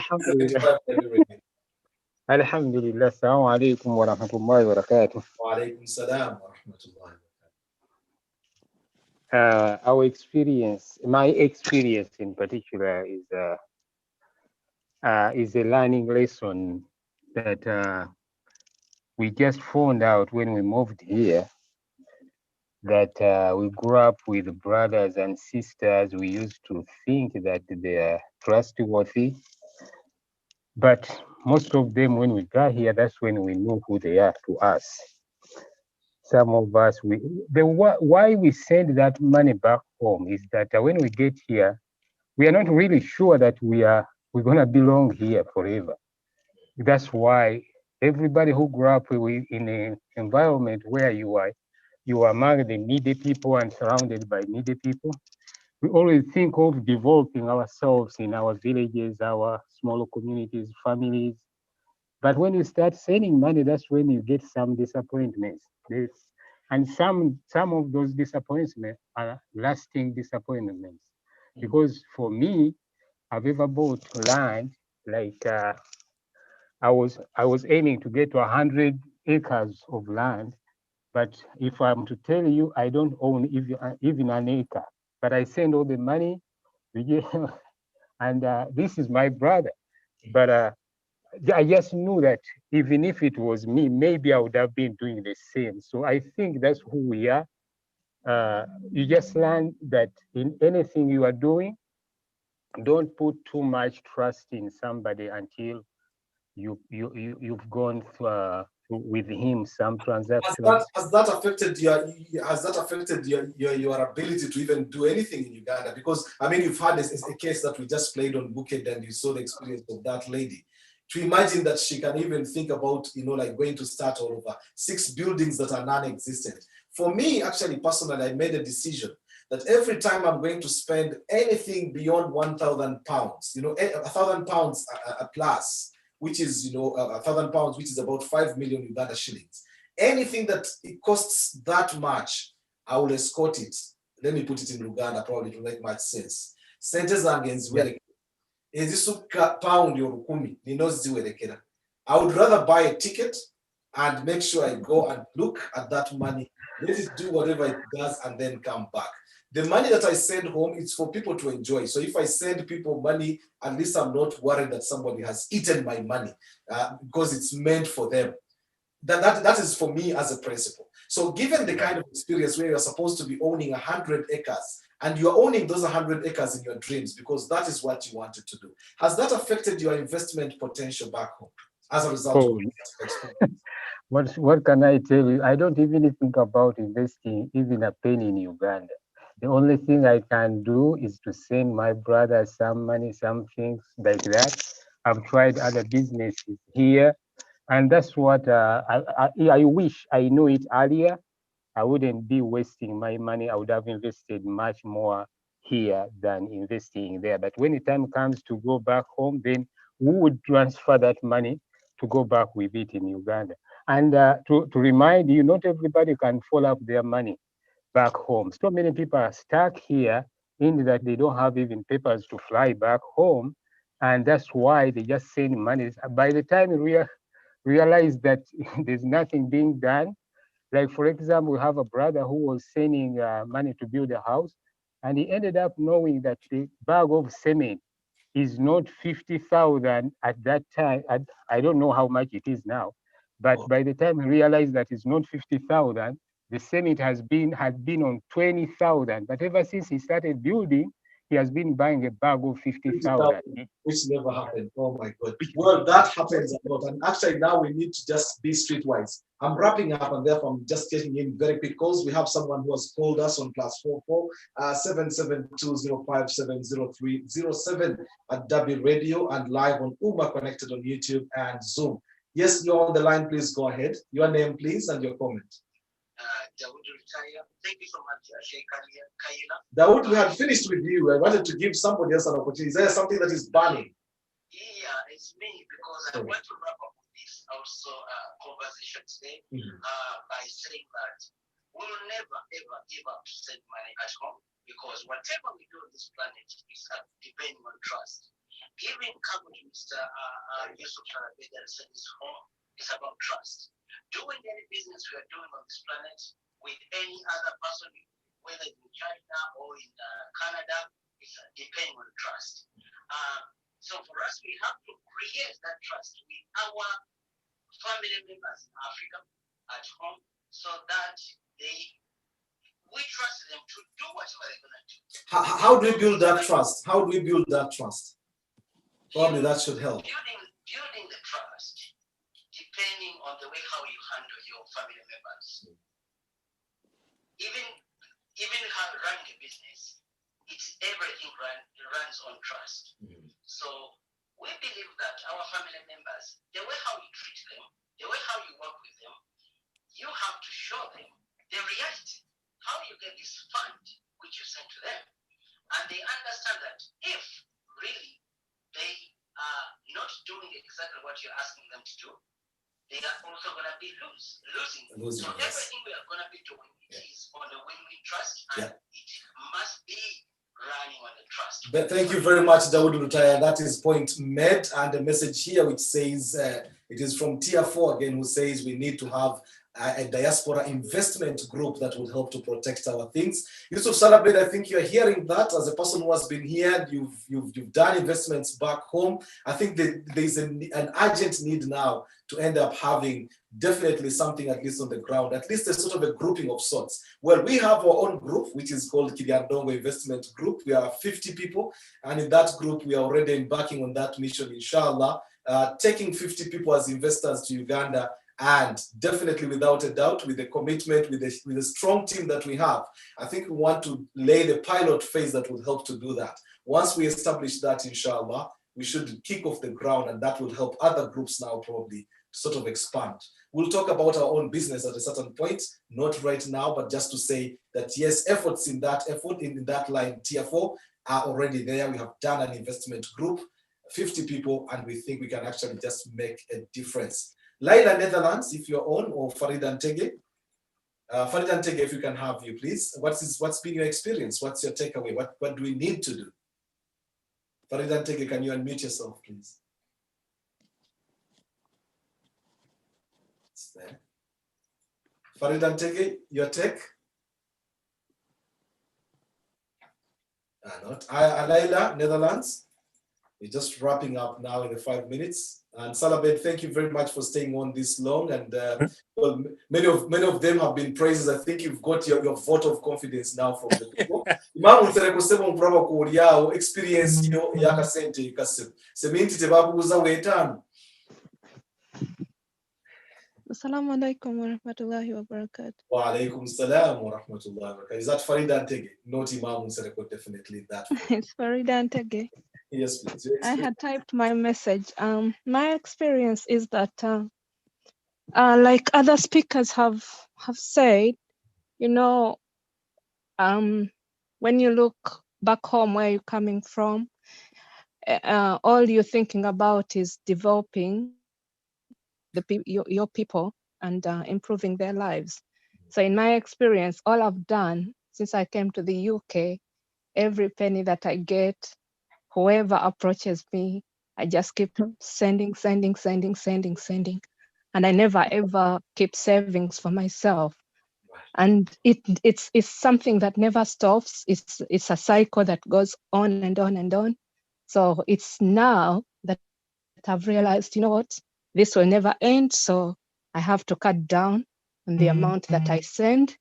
Alhamdulillah. Assalamu alaikum wa rahmatullahi wa barakatuh. Wa alaikum salam wa rahmatullahi. Our experience, my experience in particular, is a learning lesson that we just found out when we moved here, that we grew up with brothers and sisters. We used to think that they are trustworthy, but most of them, when we got here, that's when we knew who they are to us. Some of us, why we send that money back home is that when we get here, we are not really sure that we're gonna belong here forever. That's why everybody who grew up in an environment where you are among the needy people and surrounded by needy people, we always think of developing ourselves in our villages, our smaller communities, families. But when you start sending money, that's when you get some disappointments. And some of those disappointments are lasting disappointments. Because for me, I've ever bought land, like I was aiming to get to 100 acres of land. But if I'm to tell you, I don't own even an acre. But I send all the money, and this is my brother. But I just knew that even if it was me, maybe I would have been doing the same. So I think that's who we are. You just learn that in anything you are doing, don't put too much trust in somebody until you've gone through with him some transactions. Has that affected your ability to even do anything in Uganda? Because I mean, you've had a case that we just played on Bookend, and you saw the experience of that lady. To imagine that she can even think about, like going to start all over 6 buildings that are non-existent. For me, actually, personally, I made a decision that every time I'm going to spend anything beyond £1,000, £1,000 plus, which is, £1,000, which is about 5 million Uganda shillings. Anything that it costs that much, I will escort it. Let me put it in Uganda, probably to make much sense. Pound or kumi, I would rather buy a ticket and make sure I go and look at that money, let it do whatever it does, and then come back. The money that I send home, it's for people to enjoy. So if I send people money, at least I'm not worried that somebody has eaten my money because it's meant for them. That is for me as a principle. So given the kind of experience where you're supposed to be owning 100 acres, and you're owning those 100 acres in your dreams because that is what you wanted to do, has that affected your investment potential back home as a result of experience? What can I tell you? I don't even think about investing even a penny in Uganda. The only thing I can do is to send my brother some money, some things like that. I've tried other businesses here, and that's what I wish I knew it earlier. I wouldn't be wasting my money. I would have invested much more here than investing there. But when the time comes to go back home, then we would transfer that money to go back with it in Uganda. And to remind you, not everybody can follow up their money back home. So many people are stuck here in that they don't have even papers to fly back home. And that's why they just send money. By the time you realize that there's nothing being done, like for example, we have a brother who was sending money to build a house, and he ended up knowing that the bag of cement is not 50,000 at that time. I don't know how much it is now, but by the time he realized that it's not 50,000, the cement had been on 20,000. But ever since he started building, he has been buying a bag of 50,000. Which never happened. Oh my God. Well, that happens a lot. And actually now we need to just be streetwise. I'm wrapping up, and therefore I'm just getting in very quick calls. We have someone who has called us on +44 77205700307 at W Radio and live on Umma, connected on YouTube and Zoom. Yes, you're on the line. Please go ahead. Your name, please, and your comment. Thank you so much, Kayira. Dawood, we had finished with you. I wanted to give somebody else an opportunity. Is there something that is burning? Yeah, it's me, because I want to wrap up with this also conversation today by saying that we will never ever give up to send money at home, because whatever we do on this planet is depending on trust. Giving Kago to Mr. Yusuf Sharabed and send his home is about trust. Doing any business we are doing on this planet with any other person, whether in China or in Canada, is depending on trust. So for us, we have to create that trust with our family members in Africa at home, so that we trust them to do whatever they're going to do. How do we build that trust? How do we build that trust? Probably that should help. Building the trust, depending on the way how you handle your family members. Even how running a business, it's everything runs on trust. So we believe that our family members, the way how you treat them, the way how you work with them, you have to show them the reality, how you get this fund which you send to them. And they understand that if really they are not doing exactly what you're asking them to do, they are also going to be losing. So everything we are going to be doing is on a win-win trust, and it must be running on the trust. But thank you very much, Dawood Rutaya. That is point made, and a message here which says, it is from Tier 4 again, who says we need to have a diaspora investment group that will help to protect our things. Yusuf Salabed, I think you're hearing that as a person who has been here. You've done investments back home. I think that there's an urgent need now to end up having definitely something at least on the ground, at least a sort of a grouping of sorts. Well, we have our own group, which is called Kiryandongo Investment Group. We are 50 people, and in that group, we are already embarking on that mission, In Sha Allah. taking 50 people as investors to Uganda, and definitely without a doubt, with the commitment, with the strong team that we have, I think we want to lay the pilot phase that will help to do that. Once we establish that, inshallah, we should kick off the ground, and that will help other groups now probably sort of expand. We'll talk about our own business at a certain point, not right now, but just to say that yes, efforts in that line, tier 4, are already there. We have done an investment group, 50 people, and we think we can actually just make a difference. Laila Netherlands, if you're on, or Farid Antege. Farid Antege, if you can have you, please. What's been your experience? What's your takeaway? What do we need to do? Farid Antege, can you unmute yourself, please? It's there. Farid Antege, your take? Not. Laila, Netherlands. We're just wrapping up now in the 5 minutes. And Salabed, thank you very much for staying on this long. And well, many of them have been praises. I think you've got your vote of confidence now from the people. Imam kusema mpraba kuliao experience yo yakasente Kassim. Seminti tebabuza wetano. Assalamu alaikum wa rahmatullahi wa barakatuh. Wa alaikum salam wa rahmatullahi wa barakatuh. Is that Farida Antege? Not Imam Sereko, definitely that. It's Farida Antege. Yes, please. I had typed my message. My experience is that, like other speakers have said, you know, when you look back home where you're coming from, all you're thinking about is developing your people and improving their lives. So in my experience, all I've done since I came to the UK, every penny that I get, whoever approaches me, I just keep sending. And I never ever keep savings for myself. And it's something that never stops. It's a cycle that goes on and on and on. So it's now that I've realized, you know what, this will never end. So I have to cut down on the amount that I send.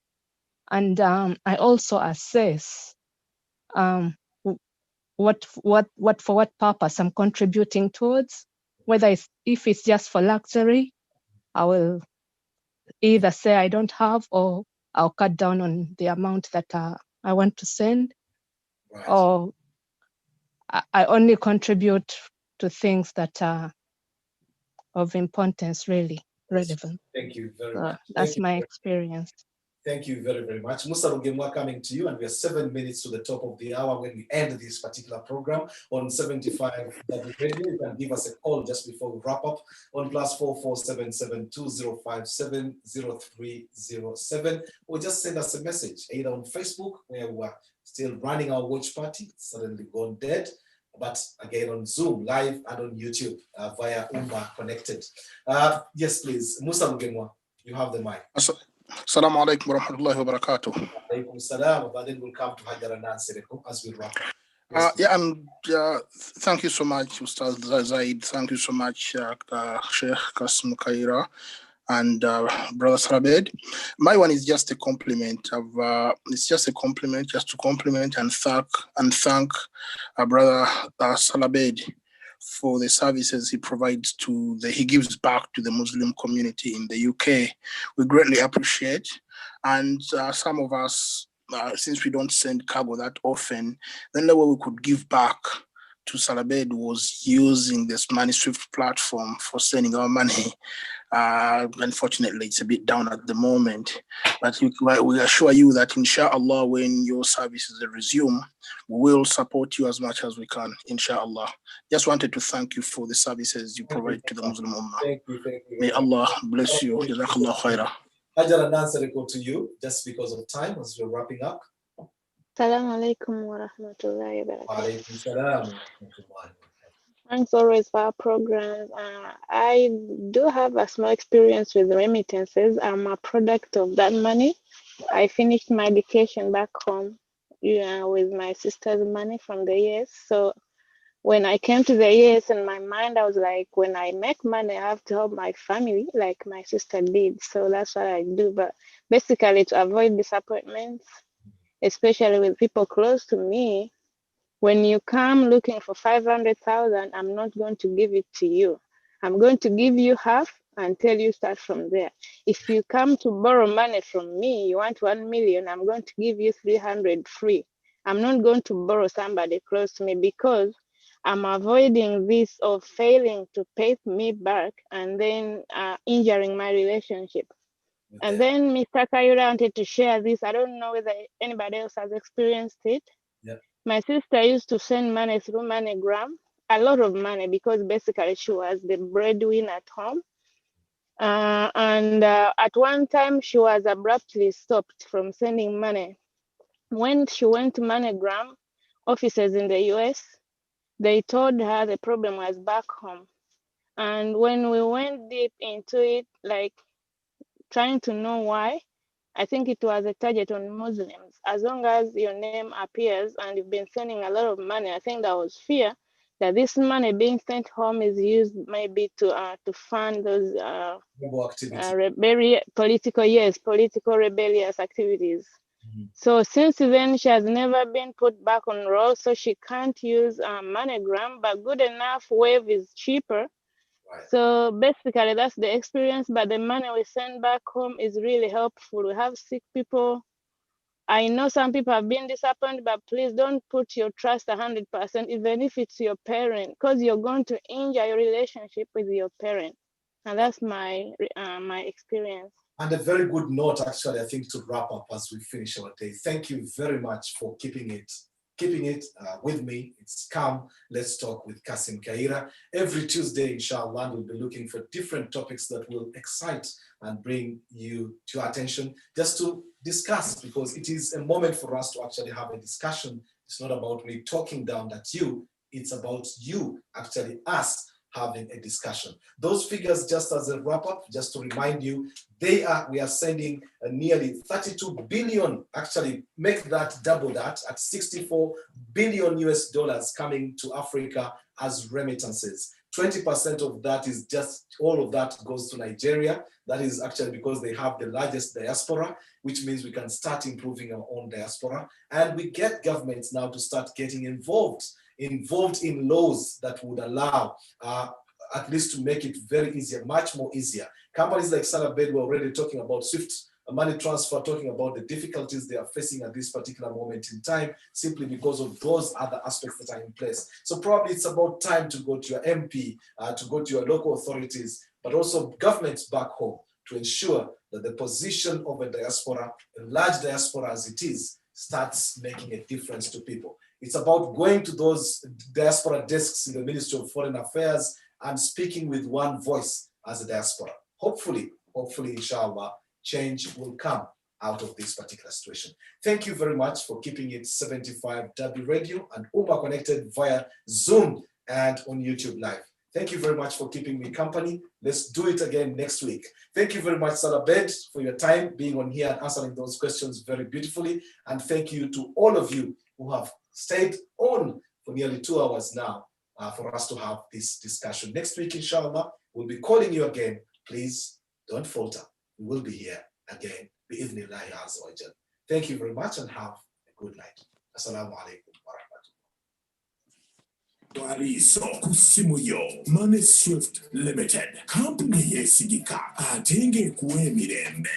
And I also assess for what purpose I'm contributing towards, whether if it's just for luxury, I will either say I don't have, or I'll cut down on the amount that I want to send, right. Or I only contribute to things that are of importance, really relevant. Thank you very much. That's my experience. Thank you very, very much. Musa Rugemwa coming to you, and we are 7 minutes to the top of the hour when we end this particular program on 75 W Radio. You can give us a call just before we wrap up on +447720570307, or just send us a message either on Facebook, where we are still running our watch party, suddenly gone dead, but again on Zoom live and on YouTube via Umma Connected. Yes, please, Musa Rugemwa, you have the mic. Assalamu alaikum wa rahmatullahi wa barakatuh. Alaikum salam, but then we'll come to Hajara Nansireko as we wrap up. Thank you so much, Ustaz Zaid. Thank you so much, Sheikh Kassim, Kayira, and Brother Sarabed. My one is just a compliment. It's just a compliment, just to compliment and thank Brother Sarabed for the services he provides he gives back to the Muslim community in the UK. We greatly appreciate. And some of us, since we don't send cargo that often, the only way we could give back to Salabed was using this Money Swift platform for sending our money. Unfortunately, it's a bit down at the moment, but we assure you that, In Sha Allah, when your services resume, we will support you as much as we can, In Sha Allah. Just wanted to thank you for the services you provide to the Muslim Ummah. Thank you. May Allah bless you. Jazakallah khairah. Hajara Nansireko to you, just because of time, as we're wrapping up. Assalamu alaikum wa rahmatullahi wa barakatuh. Wa alaikum salam wa rahmatullahi. Thanks always for our program. I do have a small experience with remittances. I'm a product of that money. I finished my education back home with my sister's money from the US. So when I came to the US, in my mind, I was like, when I make money, I have to help my family like my sister did. So that's what I do. But basically to avoid disappointments, especially with people close to me, when you come looking for 500,000, I'm not going to give it to you. I'm going to give you half until you start from there. If you come to borrow money from me, you want 1 million, I'm going to give you 300 free. I'm not going to borrow somebody close to me because I'm avoiding this of failing to pay me back and then injuring my relationship. Okay. And then Mr. Kayira wanted to share this. I don't know whether anybody else has experienced it. Yep. My sister used to send money through MoneyGram, a lot of money, because basically she was the breadwinner at home. At one time, she was abruptly stopped from sending money. When she went to MoneyGram offices in the US, they told her the problem was back home. And when we went deep into it, like trying to know why, I think it was a target on Muslims. As long as your name appears and you've been sending a lot of money, I think there was fear that this money being sent home is used maybe to fund those political rebellious activities. Mm-hmm. So since then, she has never been put back on roll, so she can't use MoneyGram, but good enough, Wave is cheaper. Right. So basically that's the experience, but the money we send back home is really helpful. We have sick people. I know some people have been disappointed, but please don't put your trust 100%, even if it's your parent, because you're going to injure your relationship with your parent. And that's my experience. And a very good note, actually, I think, to wrap up as we finish our day. Thank you very much for keeping it with me. It's Come Let's Talk with Kassim Kayira. Every Tuesday, In Sha Allah, we'll be looking for different topics that will excite and bring you to your attention just to discuss, because it is a moment for us to actually have a discussion. It's not about me talking down at you. It's about you, actually, us having a discussion. Those figures, just as a wrap up, just to remind you, we are sending nearly 32 billion, actually make that double that at 64 billion US dollars coming to Africa as remittances. 20% of that is just, all of that goes to Nigeria. That is actually because they have the largest diaspora, which means we can start improving our own diaspora. And we get governments now to start getting involved in laws that would allow, at least to make it very easier, much more easier. Companies like Salabed were already talking about Swift money transfer, talking about the difficulties they are facing at this particular moment in time, simply because of those other aspects that are in place. So probably it's about time to go to your MP, to go to your local authorities, but also governments back home, to ensure that the position of a diaspora, a large diaspora as it is, starts making a difference to people. It's about going to those diaspora desks in the Ministry of Foreign Affairs and speaking with one voice as a diaspora. Hopefully, inshallah, change will come out of this particular situation. Thank you very much for keeping it 75W Radio and Umma connected via Zoom and on YouTube Live. Thank you very much for keeping me company. Let's do it again next week. Thank you very much, Salabed, for your time being on here and answering those questions very beautifully. And thank you to all of you who have stayed on for nearly 2 hours now for us to have this discussion. Next week, inshallah, we'll be calling you again. Please don't falter. We will be here again. Bi-idhnillahi azza wa jal. Thank you very much and have a good night. Assalamu alaikum wa rahmatullah. Waliso kusimu yo Money Swift Limited company yesigika atenge kuwe mirembe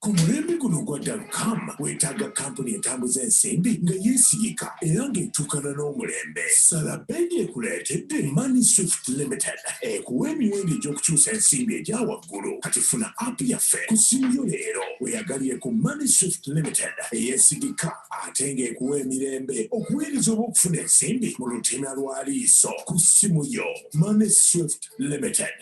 ku mulembe guno gwa Dalkam weetaaga kampuni etambuza ensimbi nga yeesigika era ng'etuukana n'omulembe. Salabedi ekuleetedde Money Swift Limited ekuwa emiwendo egy'okukyusa ensimbi egya waggulu. Kati funa app yaffe ku ssimu yo leero weeyagalire ku Money Swift Limited eyeesigika ate ng'ekuwa emirembe okuweereza oba okufuna ensimbi mu lutimya lwa liiso ku ssimu yo. Money Swift Limited.